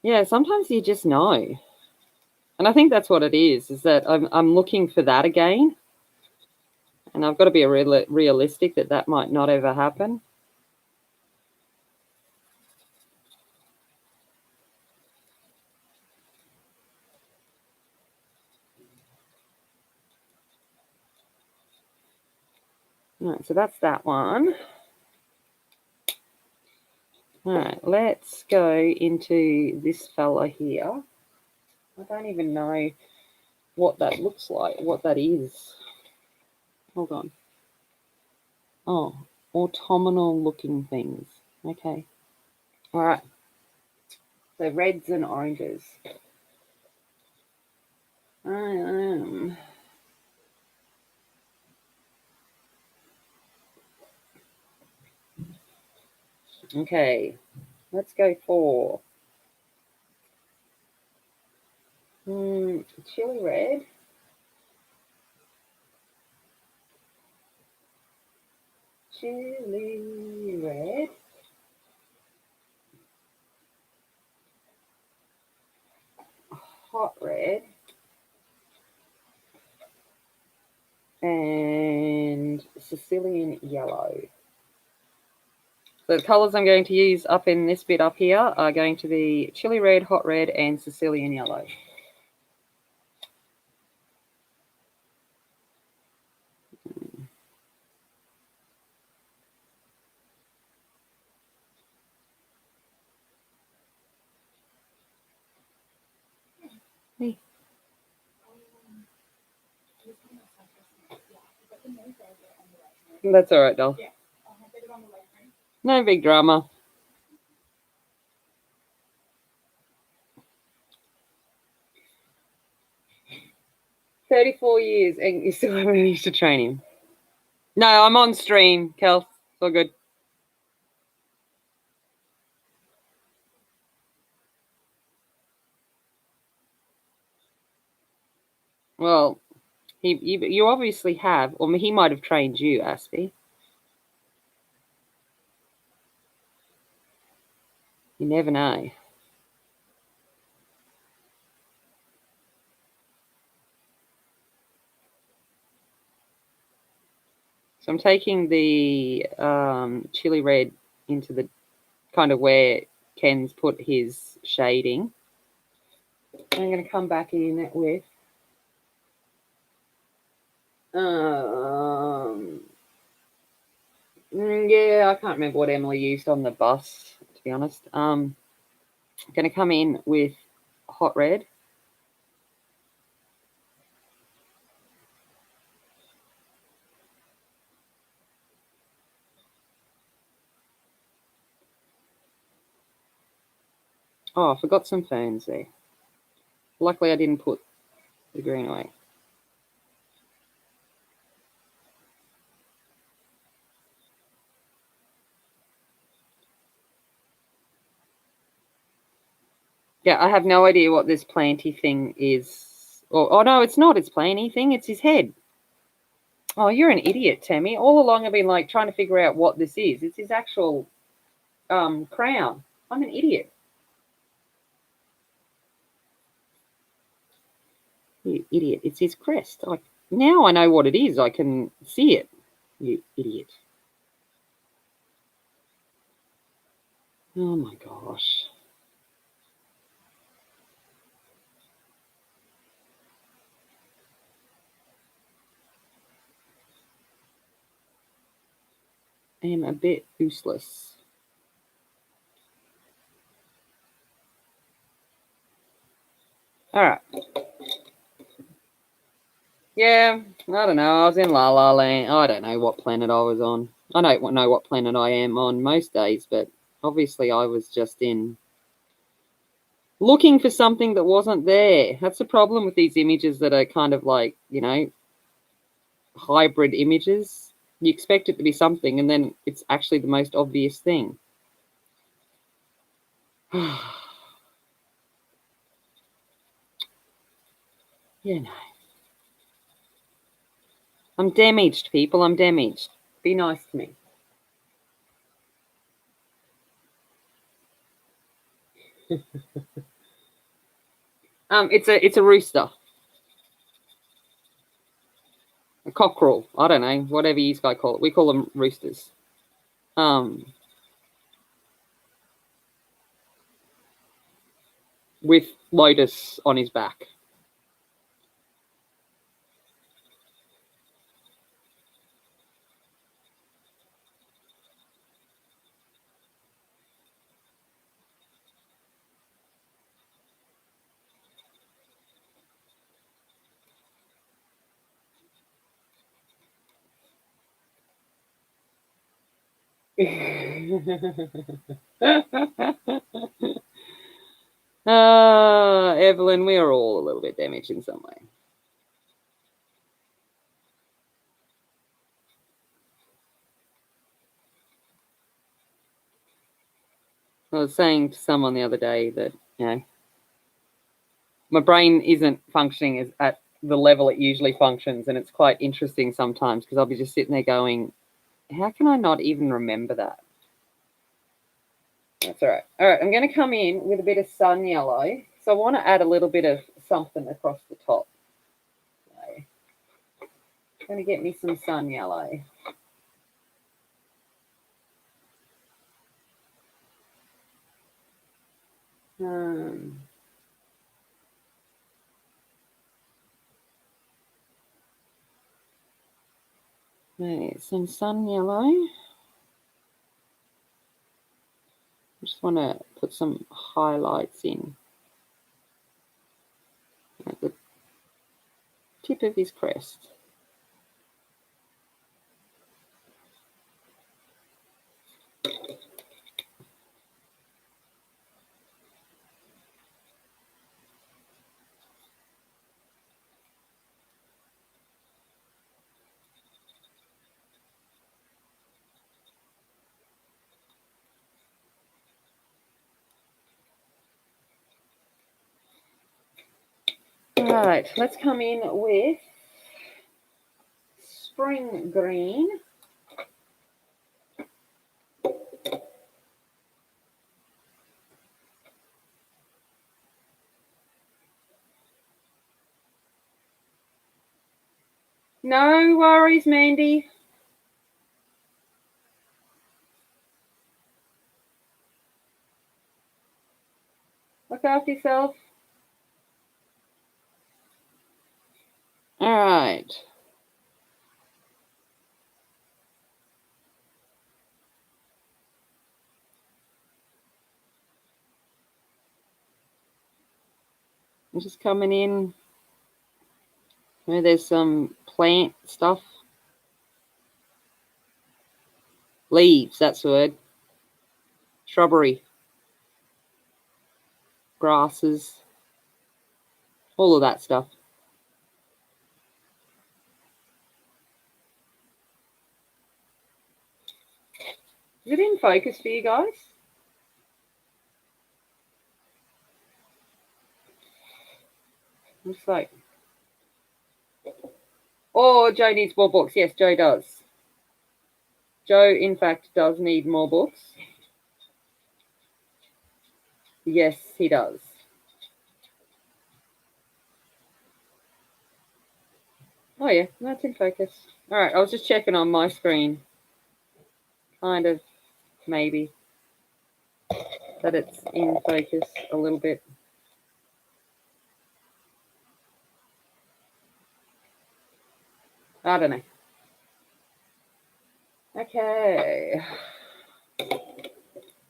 yeah, sometimes you just know. And I think that's what it is that I'm looking for that again. And I've got to be realistic that might not ever happen. All right, so that's that one. All right, let's go into this fella here. I don't even know what that looks like, what that is. Hold on. Oh, autumnal looking things. Okay. All right. So reds and oranges. Okay. Let's go for chili red. Chili red. Hot red. And Sicilian yellow. So the colours I'm going to use up in this bit up here are going to be chili red, hot red, and Sicilian yellow. Hey. That's all right, doll. No big drama. "34 years and you still haven't managed to train him." No, I'm on stream, Kel. It's all good. Well, you obviously have, or he might have trained you, Aspie. You never know. So I'm taking the chili red into the kind of where Ken's put his shading. I'm going to come back in with yeah, I can't remember what Emily used on the bus, to be honest. Going to come in with hot red. Oh, I forgot some ferns there. Luckily, I didn't put the green away. Yeah, I have no idea what this planty thing is. Oh no, it's not. It's planty thing. It's his head. Oh, you're an idiot, Tammy. All along I've been like trying to figure out what this is. It's his actual crown. I'm an idiot. You idiot. It's his crest. Like now I know what it is. I can see it. You idiot. Oh my gosh. I am a bit useless. All right. Yeah, I don't know. I was in La La Land. I don't know what planet I was on. I don't know what planet I am on most days, but obviously I was just in looking for something that wasn't there. That's the problem with these images that are kind of like, hybrid images. You expect it to be something, and then it's actually the most obvious thing. No. I'm damaged, people. I'm damaged. Be nice to me. It's a rooster. A cockerel. I don't know. Whatever you guys call it. We call them roosters. With Lotus on his back. Evelyn, we are all a little bit damaged in some way. I was saying to someone the other day that, my brain isn't functioning at the level it usually functions, and it's quite interesting sometimes because I'll be just sitting there going, how can I not even remember that? That's all right. All right, I'm going to come in with a bit of sun yellow. So I want to add a little bit of something across the top. So I'm going to get me some sun yellow. Some sun yellow. I just want to put some highlights in at the tip of his crest. All right, let's come in with spring green. No worries, Mandy. Look after yourself. All right. I'm just coming in where there's some plant stuff. Leaves, that's the word. Shrubbery. Grasses. All of that stuff. Is it in focus for you guys? Looks like. Oh, Joe needs more books. Yes, Joe does. Joe, in fact, does need more books. Yes, he does. Oh, yeah, that's in focus. All right, I was just checking on my screen. Kind of, maybe. That it's in focus a little bit. I don't know. Okay.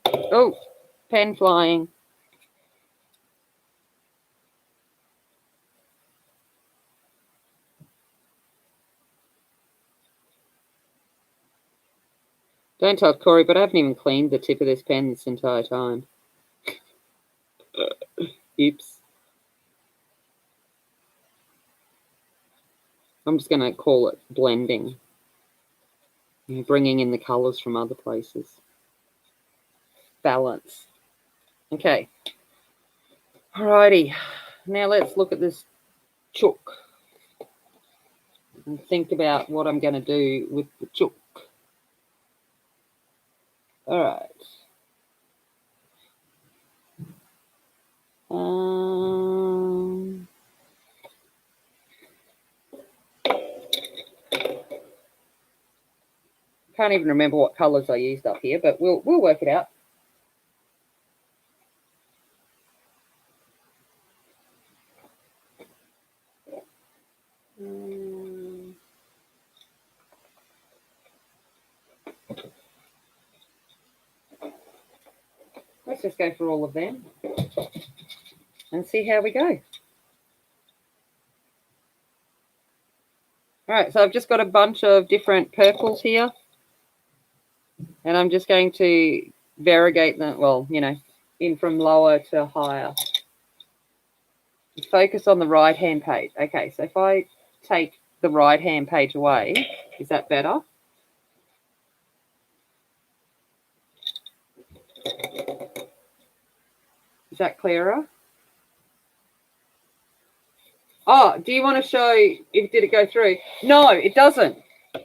Oh, pen flying. Don't tell Corey, but I haven't even cleaned the tip of this pen this entire time. Oops. I'm just going to call it blending. Bringing in the colours from other places. Balance. Okay. Alrighty. Now let's look at this chook and think about what I'm going to do with the chook. All right. Can't even remember what colours I used up here, but we'll work it out. Let's just go for all of them and see how we go. All right, so I've just got a bunch of different purples here. And I'm just going to variegate them, well, in from lower to higher. Focus on the right-hand page. Okay, so if I take the right-hand page away, is that better? Is that clearer? Oh, do you want to show if did it go through? No, it doesn't.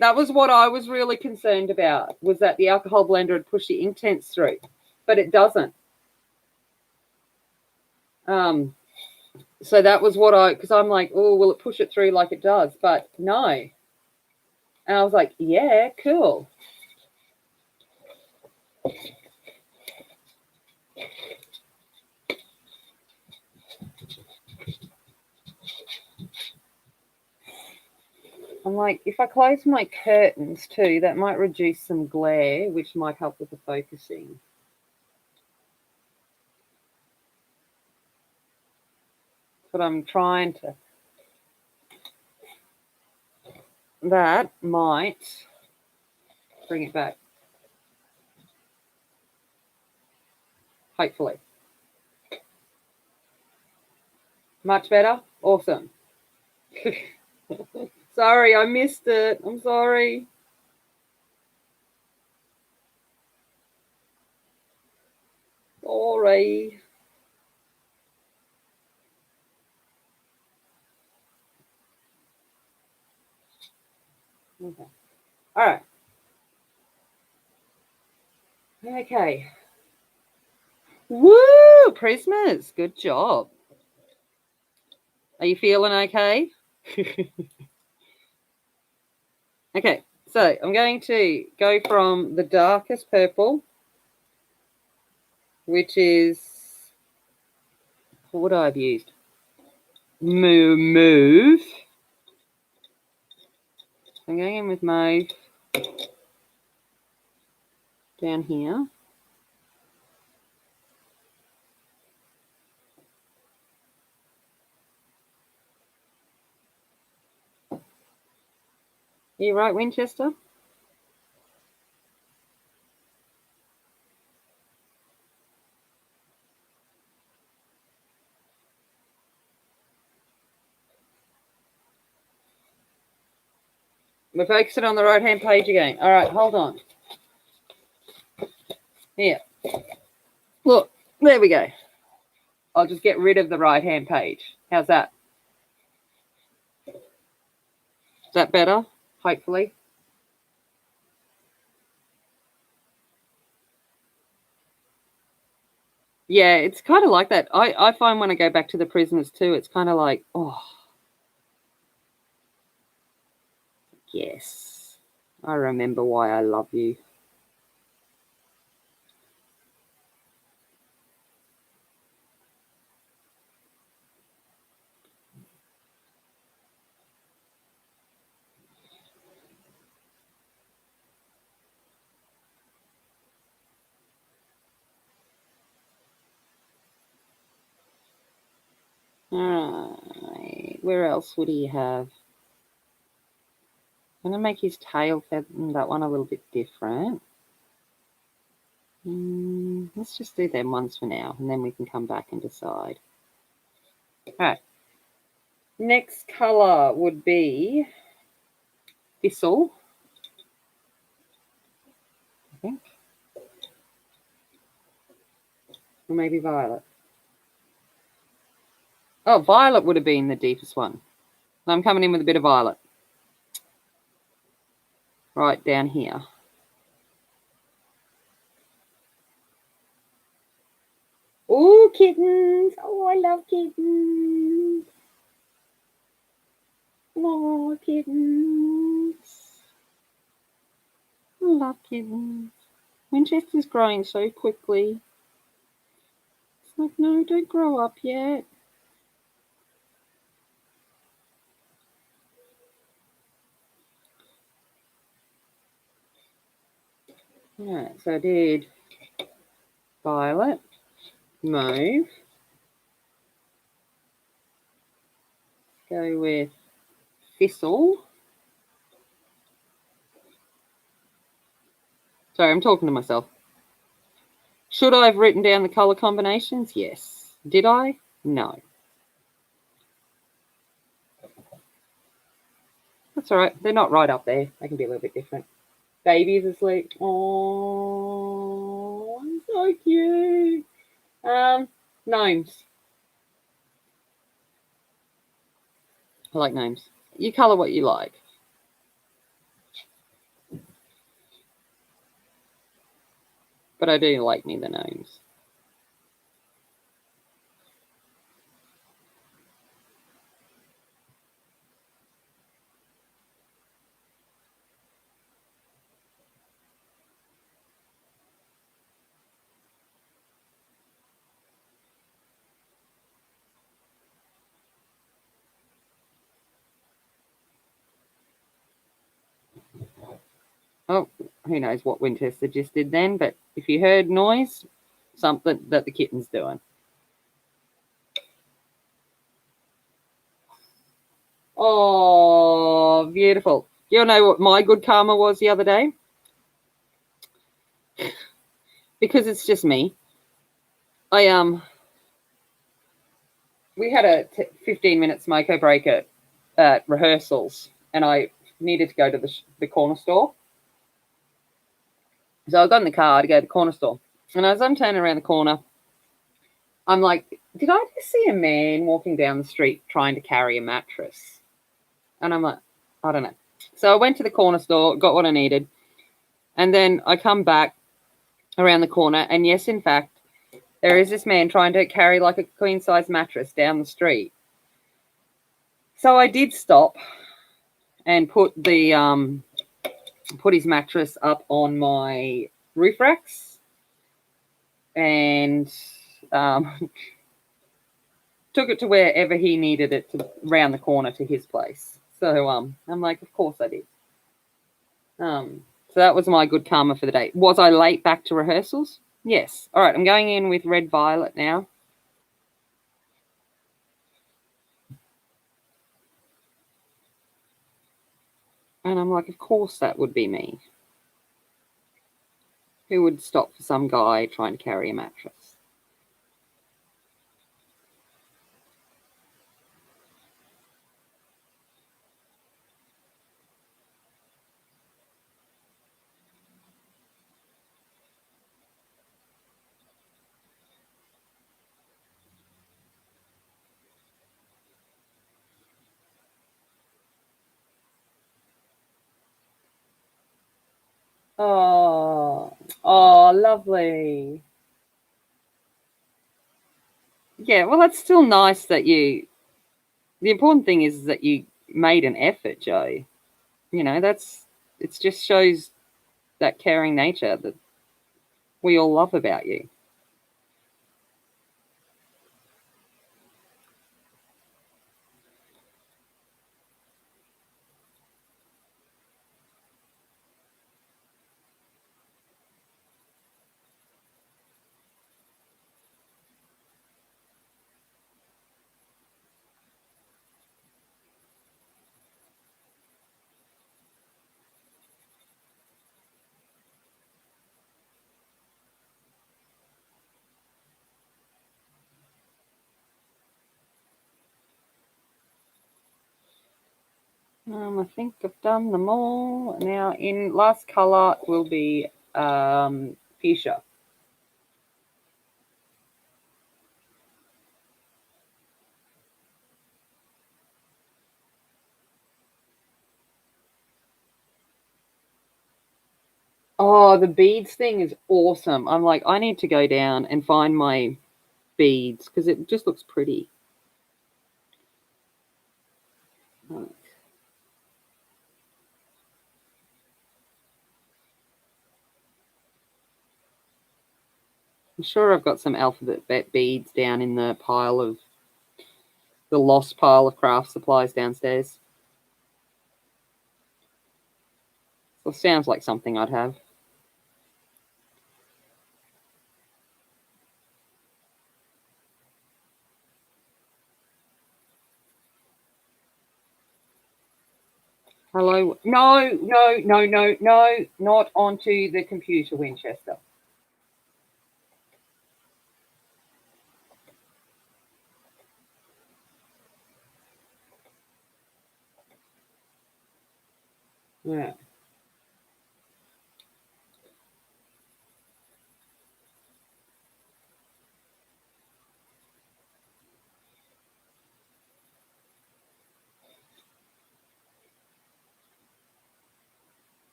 That was what I was really concerned about, was that the alcohol blender would push the Inktense through, but it doesn't. So that was what because I'm like, oh, will it push it through like it does? But no. And I was like, yeah, cool. I'm like, if I close my curtains too, that might reduce some glare, which might help with the focusing. But I'm trying to. That might bring it back. Hopefully. Much better? Awesome. Sorry, I missed it. I'm sorry. Sorry. Okay. All right. Okay. Woo! Prismas. Good job. Are you feeling okay? Okay. So I'm going to go from the darkest purple, which is what would I have used? Mauve. I'm going in with mauve down here. Are you right, Winchester? We're focusing on the right-hand page again. All right, hold on. Here. Look, there we go. I'll just get rid of the right-hand page. How's that? Is that better? Hopefully. Yeah, it's kind of like that. I find when I go back to the prisoners too, it's kind of like, oh, yes. I remember why I love you. All right. Where else would he have? I'm going to make his tail feather, that one a little bit different. Let's just do them ones for now, and then we can come back and decide. All right. Next colour would be Thistle, I think. Or maybe Violet. Oh, Violet would have been the deepest one. I'm coming in with a bit of Violet. Right down here. Oh, kittens. Oh, I love kittens. Oh, kittens. I love kittens. Winchester's growing so quickly. It's like, no, don't grow up yet. Alright, so I did Violet, Mauve. Go with Thistle. Sorry, I'm talking to myself. Should I have written down the colour combinations? Yes. Did I? No. That's all right. They're not right up there. They can be a little bit different. Baby's asleep. Oh, so cute. Gnomes. I like gnomes. You colour what you like. But I do like me the gnomes. Oh, who knows what Winchester just did then, but if you heard noise, something that the kitten's doing. Oh, beautiful. You know what my good karma was the other day? Because it's just me. We had a 15-minute smoko break at rehearsals, and I needed to go to the corner store. So I got in the car to go to the corner store. And as I'm turning around the corner, I'm like, did I just see a man walking down the street trying to carry a mattress? And I'm like, I don't know. So I went to the corner store, got what I needed. And then I come back around the corner. And yes, in fact, there is this man trying to carry like a queen size mattress down the street. So I did stop and put his mattress up on my roof racks and took it to wherever he needed it to round the corner to his place. So I'm like, of course I did. So that was my good karma for the day. Was I late back to rehearsals? Yes. All right, I'm going in with red violet now. And I'm like, of course that would be me. Who would stop for some guy trying to carry a mattress? Oh, lovely. Yeah, well, that's still nice that you. The important thing is that you made an effort, Joe. You know, it just shows that caring nature that we all love about you. I think I've done them all. Now, in last colour will be fuchsia. Oh, the beads thing is awesome. I'm like, I need to go down and find my beads because it just looks pretty. I'm sure I've got some alphabet beads down in the lost pile of craft supplies downstairs. So it sounds like something I'd have. Hello. No, no, no, no, no. Not onto the computer, Winchester. Yeah.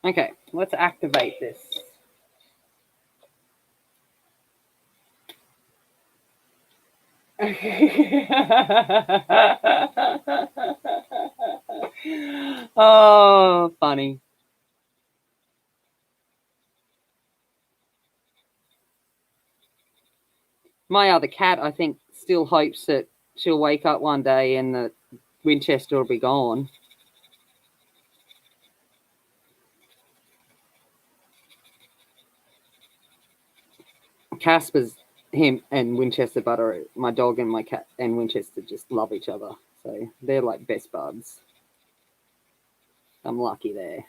Okay, let's activate this. Oh, funny. My other cat, I think, still hopes that she'll wake up one day and the Winchester will be gone. Casper's him and Winchester Butter, my dog and my cat and Winchester just love each other. So they're like best buds. I'm lucky there.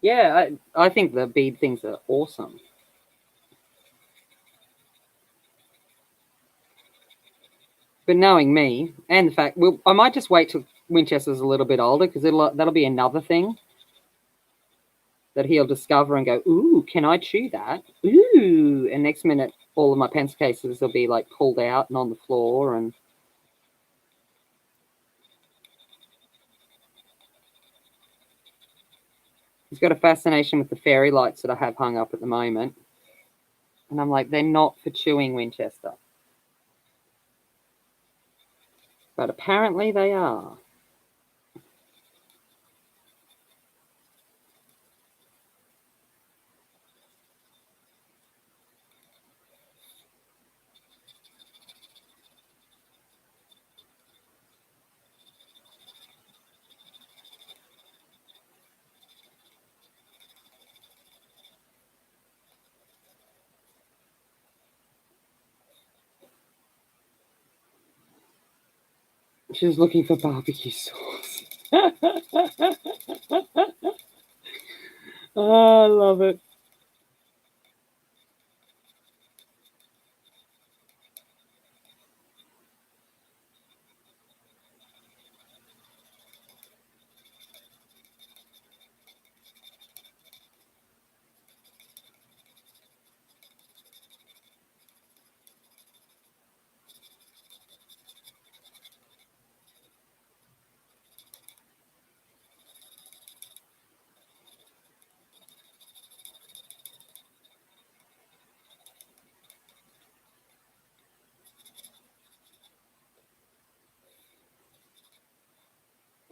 Yeah, I think the bead things are awesome. But knowing me and the fact, well, I might just wait till Winchester's a little bit older because that'll be another thing that he'll discover and go, ooh, can I chew that? Ooh, and next minute, all of my pencil cases will be like pulled out and on the floor. And he's got a fascination with the fairy lights that I have hung up at the moment. And I'm like, they're not for chewing, Winchester. But apparently they are. She was looking for barbecue sauce. Oh, I love it.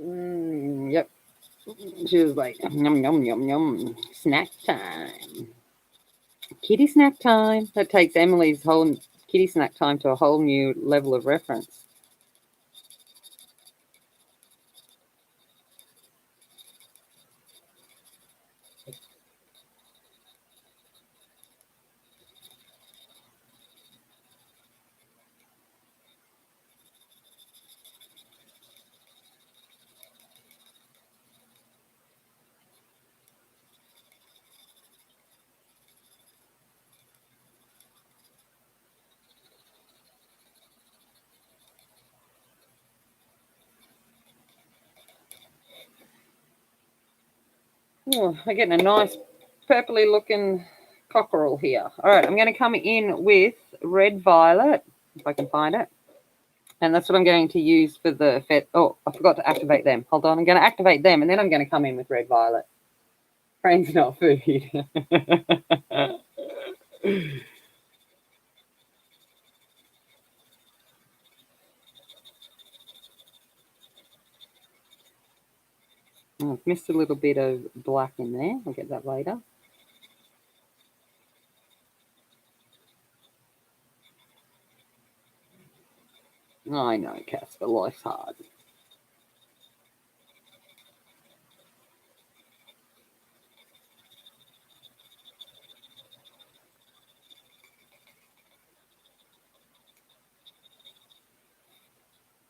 Yep. She was like, yum, yum, yum, yum. Snack time. Kitty snack time. That takes Emily's whole kitty snack time to a whole new level of reference. Oh, I'm getting a nice purpley looking cockerel here. All right, I'm going to come in with red violet, if I can find it. And that's what I'm going to use for the fet. Oh, I forgot to activate them. Hold on. I'm going to activate them, and then I'm going to come in with red violet. Friends, not food. Oh, I've missed a little bit of black in there. I'll get that later. I know, Casper, life's hard.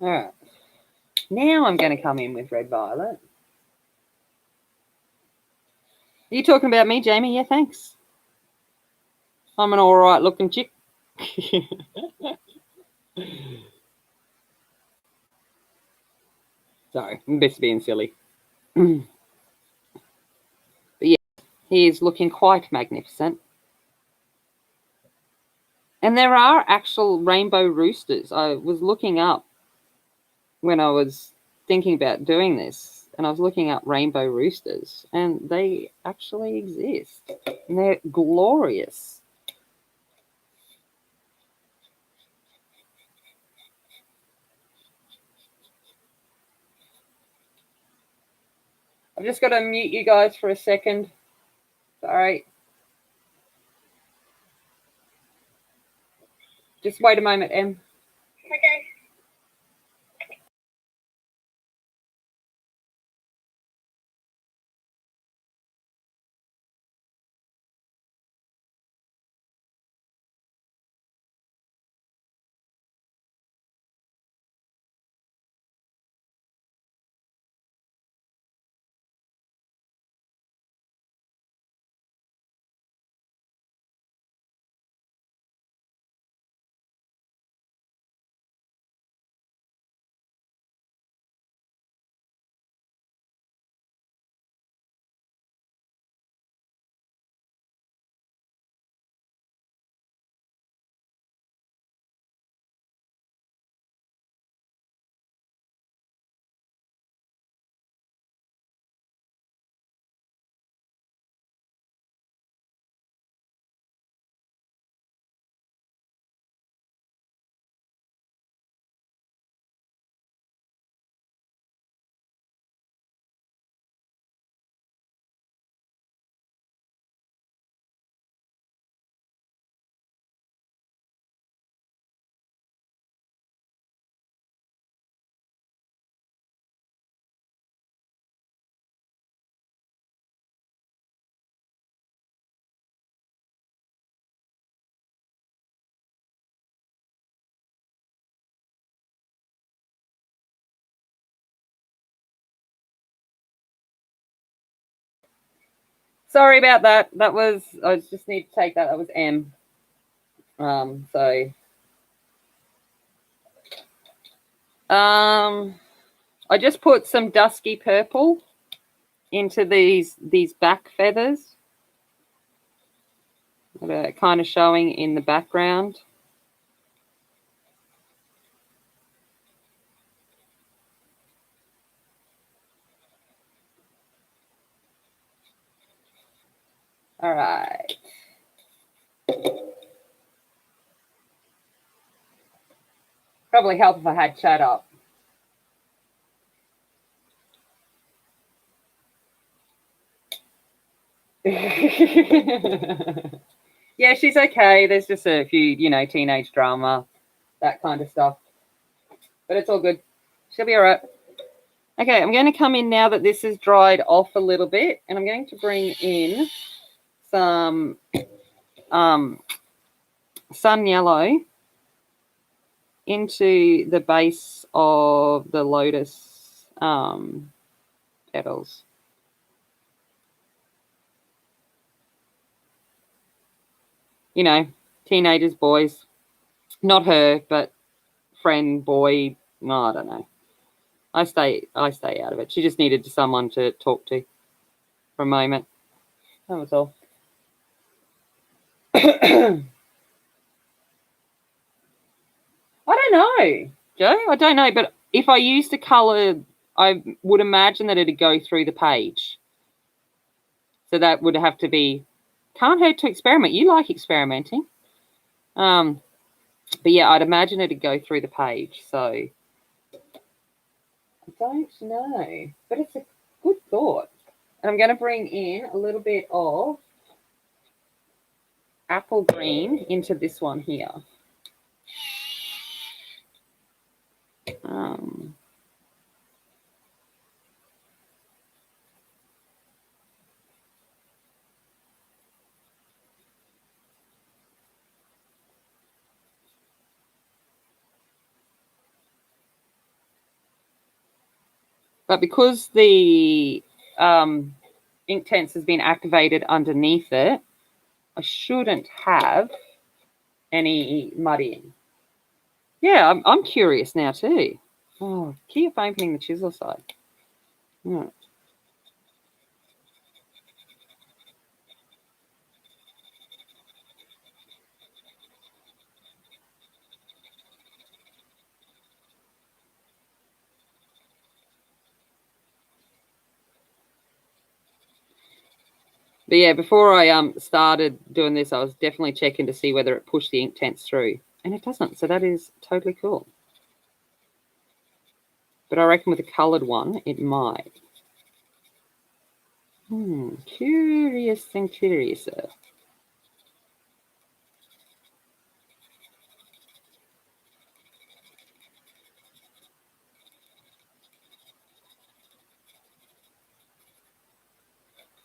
All right. Now I'm going to come in with red violet. Are you talking about me, Jamie? Yeah, thanks. I'm an all right looking chick. Sorry, I'm just being silly. But yeah, he is looking quite magnificent. And there are actual rainbow roosters. I was looking up when I was thinking about doing this, and I was looking up rainbow roosters, and they actually exist. And they're glorious. I've just got to mute you guys for a second. Sorry. Just wait a moment, Em. Okay. Sorry about that. I just need to take that. That was M. I just put some dusky purple into these back feathers that are kind of showing in the background. All right. Probably help if I had chat up. Yeah, she's okay. There's just a few, teenage drama, that kind of stuff. But it's all good. She'll be all right. Okay, I'm going to come in now that this has dried off a little bit, and I'm going to bring in some sun yellow into the base of the lotus petals. Teenagers, boys. Not her, but friend, boy. No, I don't know. I stay out of it. She just needed someone to talk to for a moment. That was all. I don't know, Joe. I don't know, but if I used a colour, I would imagine that it'd go through the page. So that would have to be. Can't hurt to experiment. You like experimenting. But yeah, I'd imagine it'd go through the page. So I don't know, but it's a good thought. And I'm going to bring in a little bit of apple green into this one here. But because the Inktense has been activated underneath it, I shouldn't have any muddying. Yeah, I'm curious now too. Oh, keep opening the chisel side. Yeah. But yeah, before I started doing this, I was definitely checking to see whether it pushed the Inktense through, and it doesn't. So that is totally cool. But I reckon with a coloured one, it might. Curious and curiouser.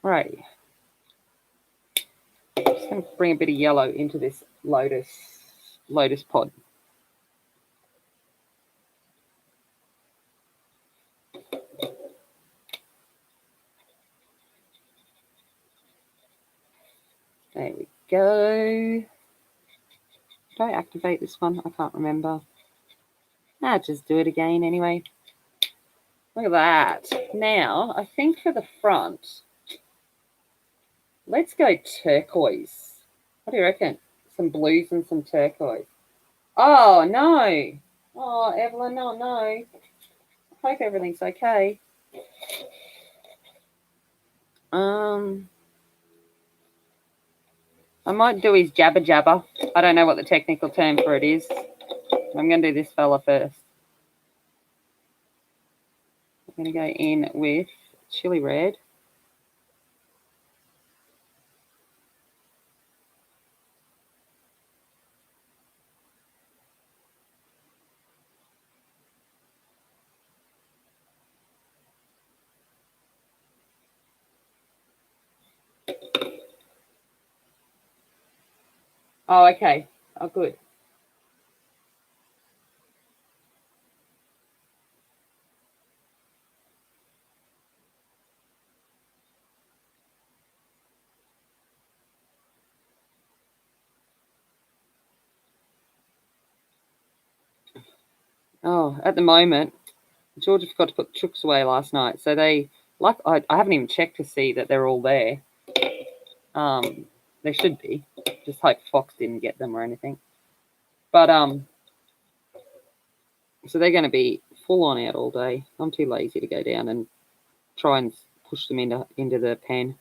Right. Just going to bring a bit of yellow into this lotus pod. There we go. Did I activate this one? I can't remember. Just do it again anyway. Look at that. Now, I think for the front, let's go turquoise. What do you reckon? Some blues and some turquoise. Oh, no. Oh, Evelyn, no. I hope everything's okay. I might do his jabber jabber. I don't know what the technical term for it is. I'm going to do this fella first. I'm going to go in with chili red. Oh, okay. Oh, good. Oh, at the moment, Georgia forgot to put the chooks away last night. So they, like, I haven't even checked to see that they're all there. They should be. Just hope Fox didn't get them or anything. But so they're going to be full on out all day. I'm too lazy to go down and try and push them into the pen.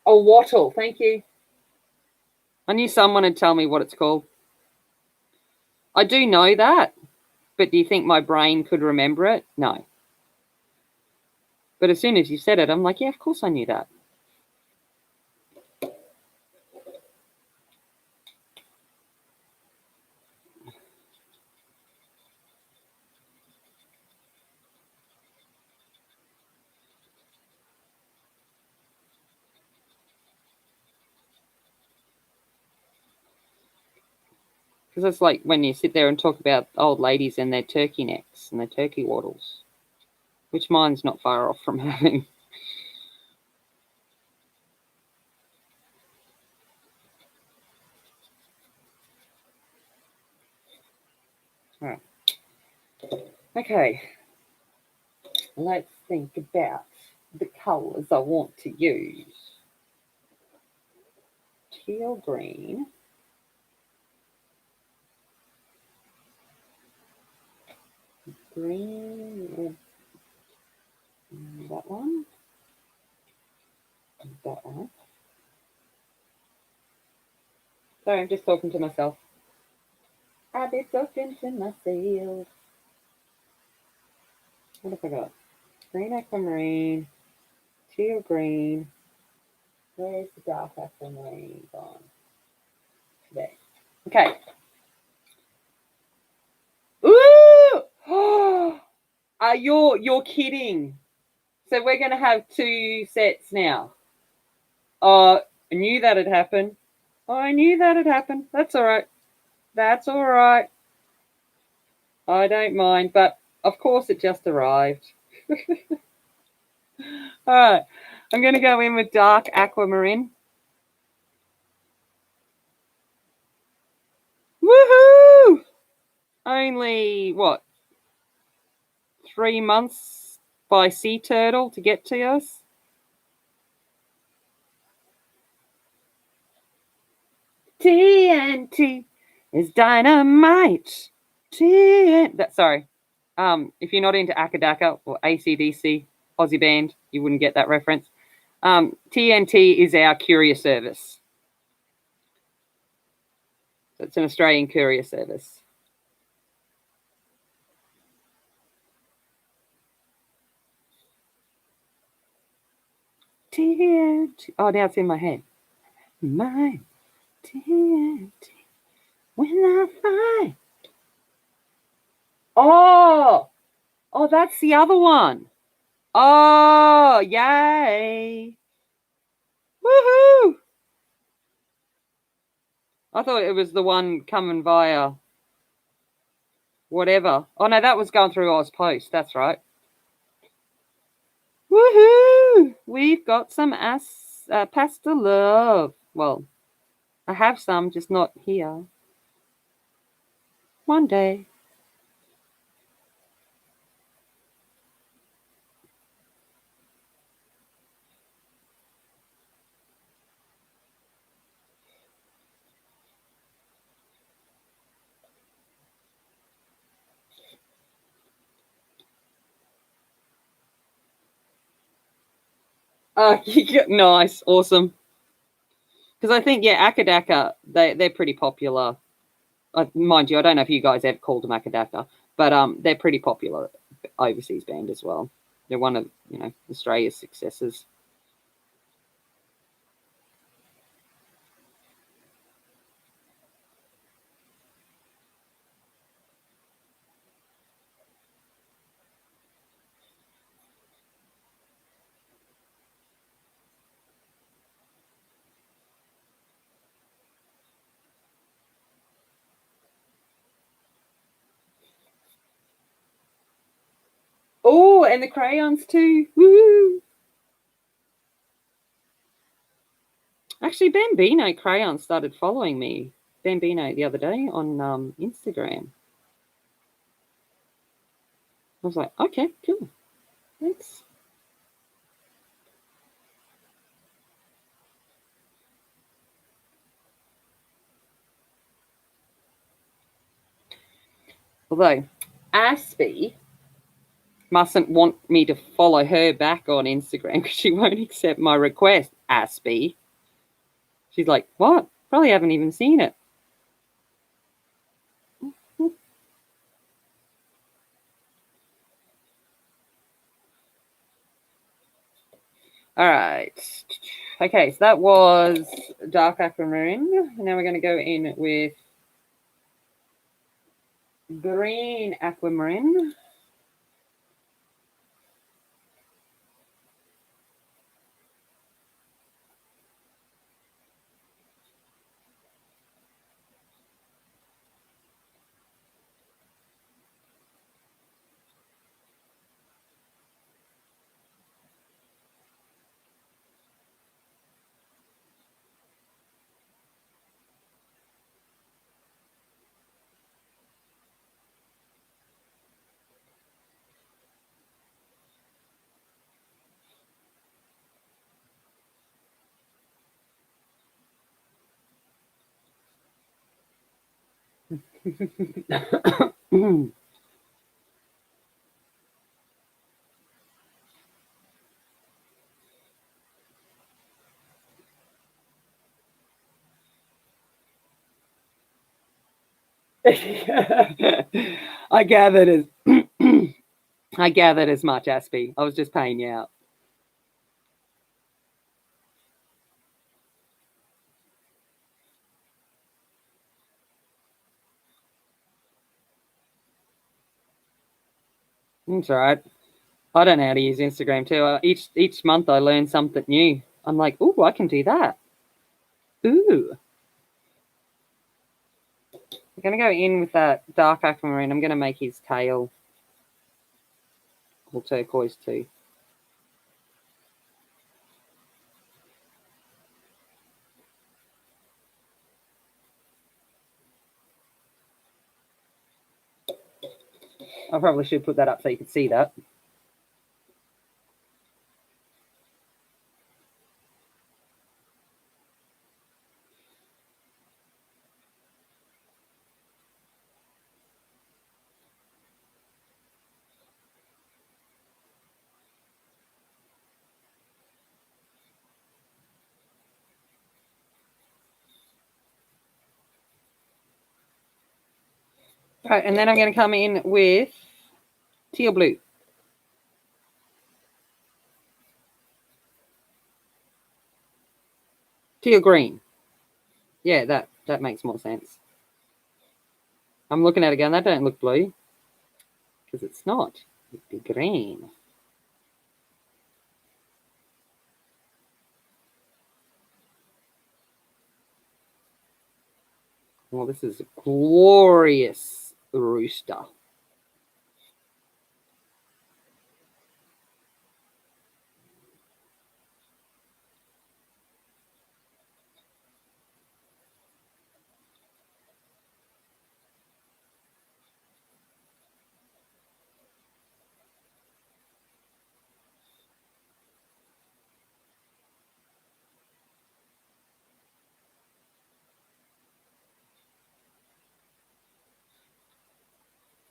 Oh, wattle. Thank you. I knew someone would tell me what it's called. I do know that, but do you think my brain could remember it? No. But as soon as you said it, I'm like, yeah, of course I knew that. Because it's like when you sit there and talk about old ladies and their turkey necks and their turkey wattles, which mine's not far off from having. All right. Okay. Let's think about the colours I want to use. Teal green. Green. That one. That one. Sorry, I'm just talking to myself. I've been talking to myself. What have I got? Green aquamarine, teal green. Where's the dark aquamarine gone? There. Okay. Ooh! You're kidding. So we're gonna have 2 sets now. I knew that'd happen. I knew that'd happen. That's all right. That's all right. I don't mind, but of course it just arrived. All right. I'm going to go in with dark aquamarine. Woohoo! Only, what, 3 months by sea turtle to get to us? TNT is dynamite. Sorry. If you're not into Akadaka or AC/DC, Aussie band, you wouldn't get that reference. TNT is our courier service. So it's an Australian courier service. TNT. Oh, now it's in my head. My TNT. When I find. Oh, that's the other one. Oh, yay. Woohoo. I thought it was the one coming via whatever. Oh, no, that was going through Oz Post. That's right. Woohoo. We've got some pasta love. Well, I have some, just not here. One day. Nice, awesome. Because I think, Akadaka, they're pretty popular. Mind you, I don't know if you guys ever called them Akadaka, but they're pretty popular overseas band as well. They're one of Australia's successes. Oh, and the crayons too. Woo! Actually, Bambino Crayons started following me, Bambino, the other day on Instagram. I was like, okay, cool. Thanks. Although, Aspie mustn't want me to follow her back on Instagram because she won't accept my request, Aspie. She's like, what? Probably haven't even seen it. All right. Okay, so that was dark aquamarine. Now we're going to go in with green aquamarine. I gathered it. I gathered as much, Aspie. I was just paying you out. That's all right. I don't know how to use Instagram too. Each month I learn something new. I'm like, ooh, I can do that. Ooh. I'm going to go in with that dark aquamarine. I'm going to make his tail all turquoise too. I probably should put that up so you can see that. Right, and then I'm going to come in with teal blue. Teal green. Yeah, that makes more sense. I'm looking at it again. That don't look blue. Because it's not. It'd be green. Well, this is a glorious rooster.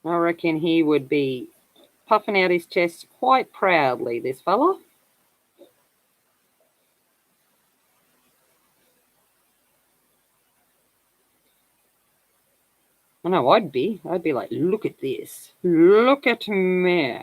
I reckon he would be puffing out his chest quite proudly, this fella. I know I'd be. I'd be like, look at this. Look at me.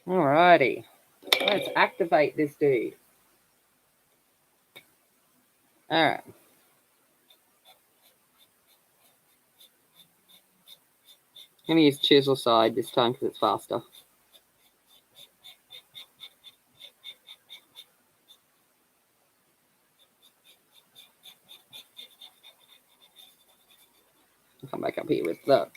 Alrighty. Let's activate this dude. Alright. I'm going to use chisel side this time because it's faster. I'll come back up here with that.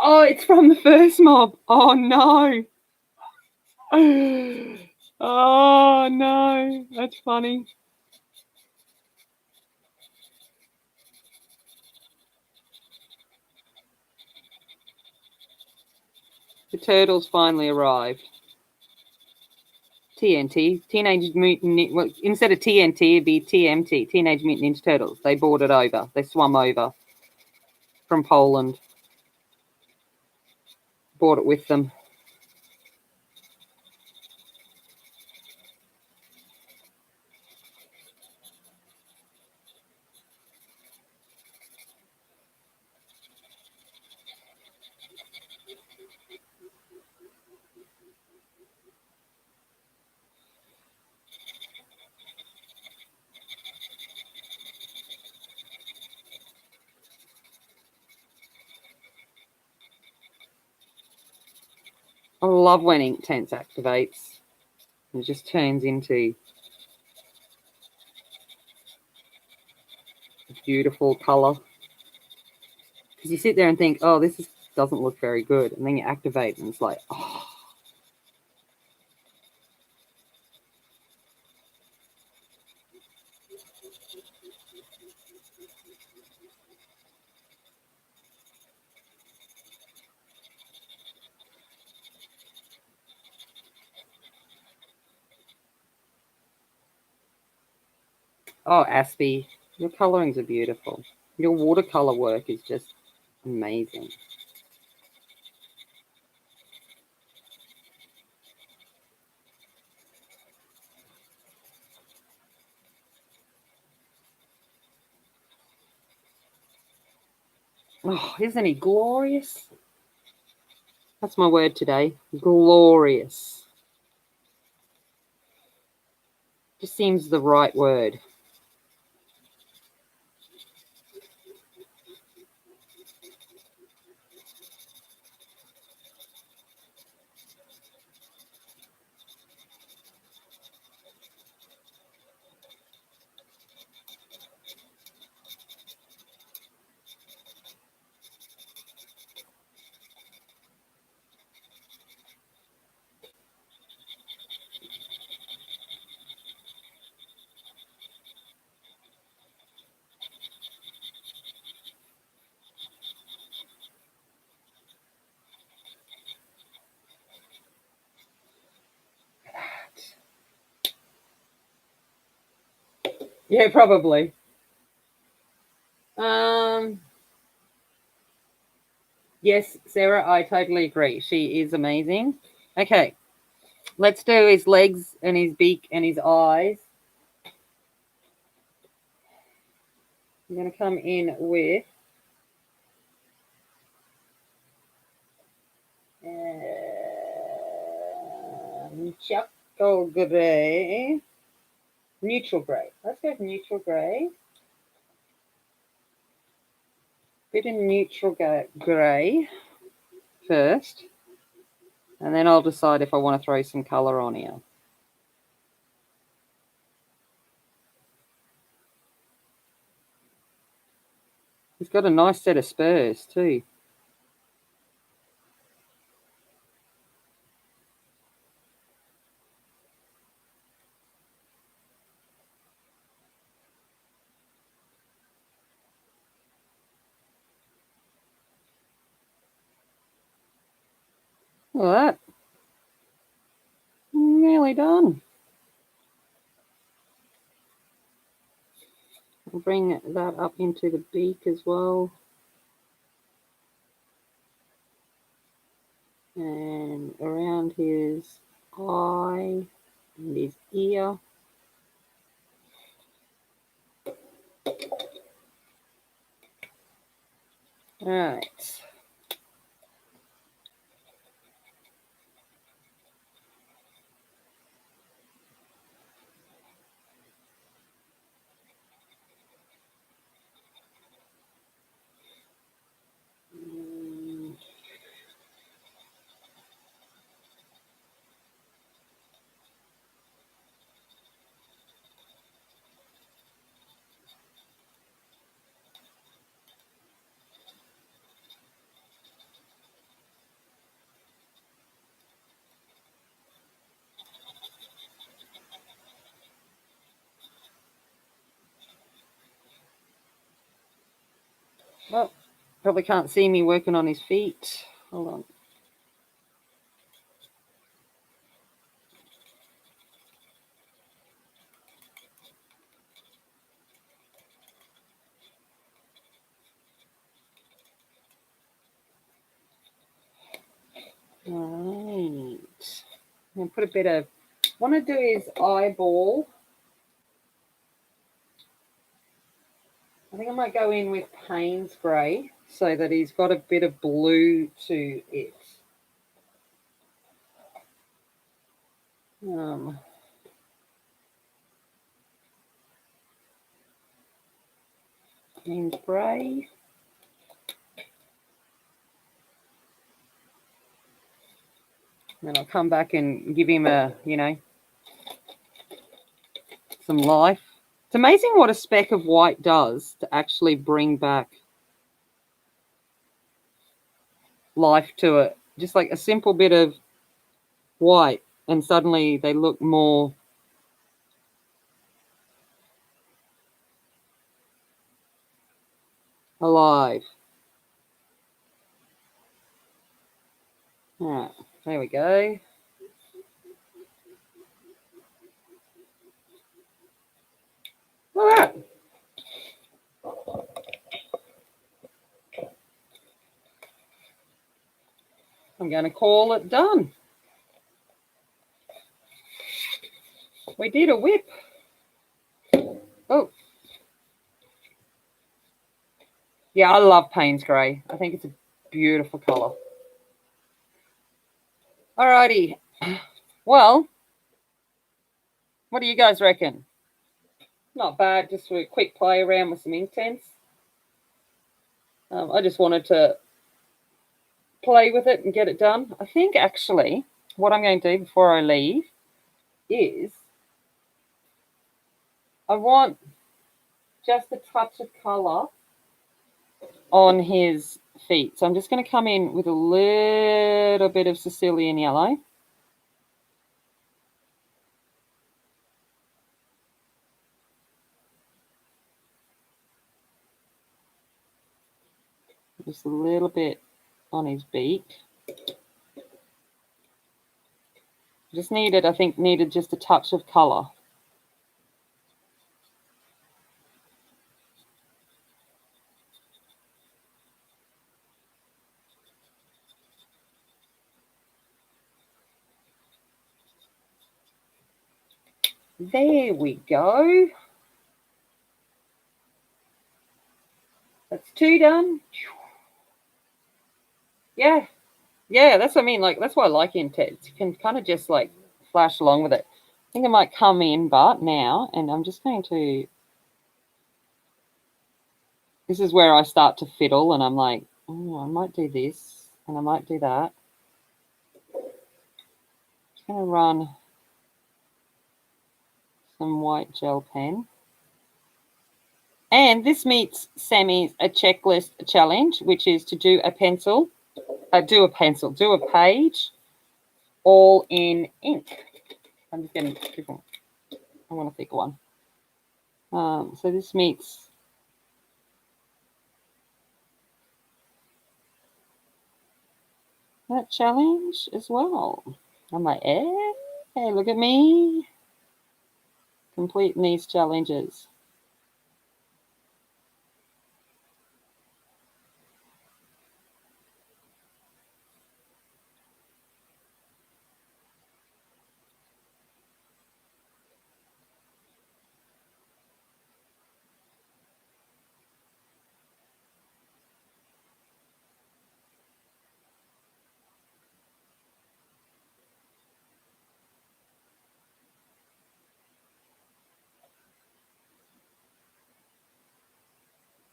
Oh, it's from the first mob. Oh, no. Oh, no. That's funny. The turtles finally arrived. TNT, Teenage Mutant. Well, instead of TNT, it'd be TMT, Teenage Mutant Ninja Turtles. They boarded over. They swum over from Poland. Brought it with them. I love when Inktense activates. It just turns into a beautiful colour. Because you sit there and think, oh, this doesn't look very good. And then you activate and it's like, oh. Oh, Aspie, your colourings are beautiful. Your watercolour work is just amazing. Oh, isn't he glorious? That's my word today. Glorious. Just seems the right word. Yeah, probably. Yes, Sarah, I totally agree. She is amazing. Okay, let's do his legs and his beak and his eyes. I'm going to come in with charcoal grey, neutral grey. Let's go with neutral grey. Bit of neutral grey first, and then I'll decide if I want to throw some colour on here. He's got a nice set of spurs too. Look at that. Nearly done. I'll bring that up into the beak as well. And around his eye and his ear. All right. Well, probably can't see me working on his feet. Hold on. All right. I'm going to put a bit of, want to do his eyeball. I think I might go in with Payne's Grey so that he's got a bit of blue to it. Payne's Grey. And I'll come back and give him a, you know, some life. It's amazing what a speck of white does to actually bring back life to it. Just like a simple bit of white, and suddenly they look more alive. All right, there we go. All right. I'm going to call it done. We did a whip. Oh. Yeah, I love Payne's Grey. I think it's a beautiful colour. Alrighty. Well, what do you guys reckon? Not bad, just a quick play around with some Inktense. I just wanted to play with it and get it done. I think actually what I'm going to do before I leave is I want just a touch of colour on his feet. So I'm just going to come in with a little bit of Sicilian yellow. Just a little bit on his beak. Just needed, I think, just a touch of colour. There we go. That's 2 done. Yeah. Yeah, that's what I mean. Like, that's why I like Inktense. You can kind of just, like, flash along with it. I think I might come in, but now, and I'm just going to... This is where I start to fiddle, and I'm like, oh, I might do this, and I might do that. Just going to run some white gel pen. And this meets Sammy's a checklist challenge, which is to do a page, all in ink. I'm just getting different. I want a thicker one. So this meets that challenge as well. I'm like, hey, look at me completing these challenges.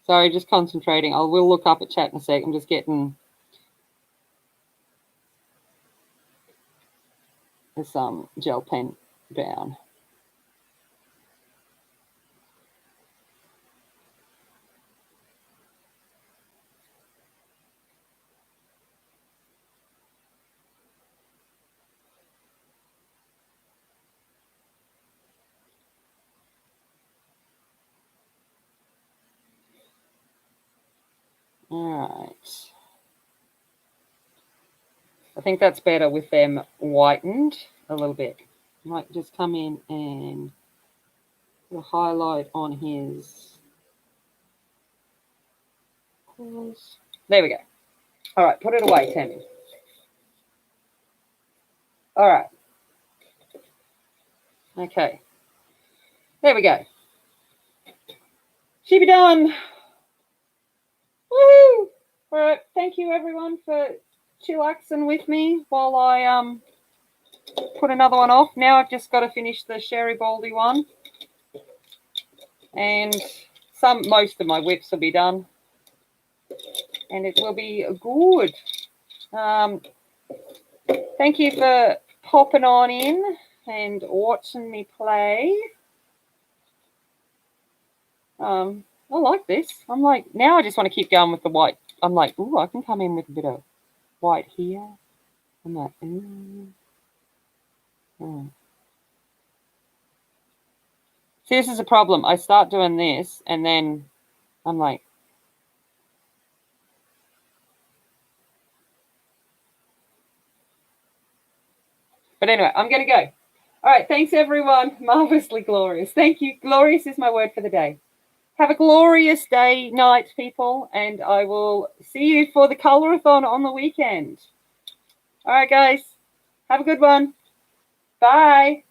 Sorry, just concentrating. We'll look up at chat in a sec. I'm just getting this gel pen down. All right. I think that's better with them whitened a little bit. Might just come in and put a highlight on his claws. There we go. All right, put it away, Tammy. All right. Okay. There we go. She be done. Woohoo! All right. Thank you, everyone, for chillaxing with me while I put another one off. Now I've just got to finish the Sherry Baldy one, and most of my whips will be done, and it will be good. Thank you for popping on in and watching me play. I like this. I'm like, now I just want to keep going with the white. I'm like, ooh, I can come in with a bit of white here. I'm like, ooh. Oh. See, this is a problem. I start doing this and then I'm like, but anyway, I'm going to go. All right. Thanks, everyone. Marvelously glorious. Thank you. Glorious is my word for the day. Have a glorious day, night, people, and I will see you for the Colourathon on the weekend. All right, guys. Have a good one. Bye.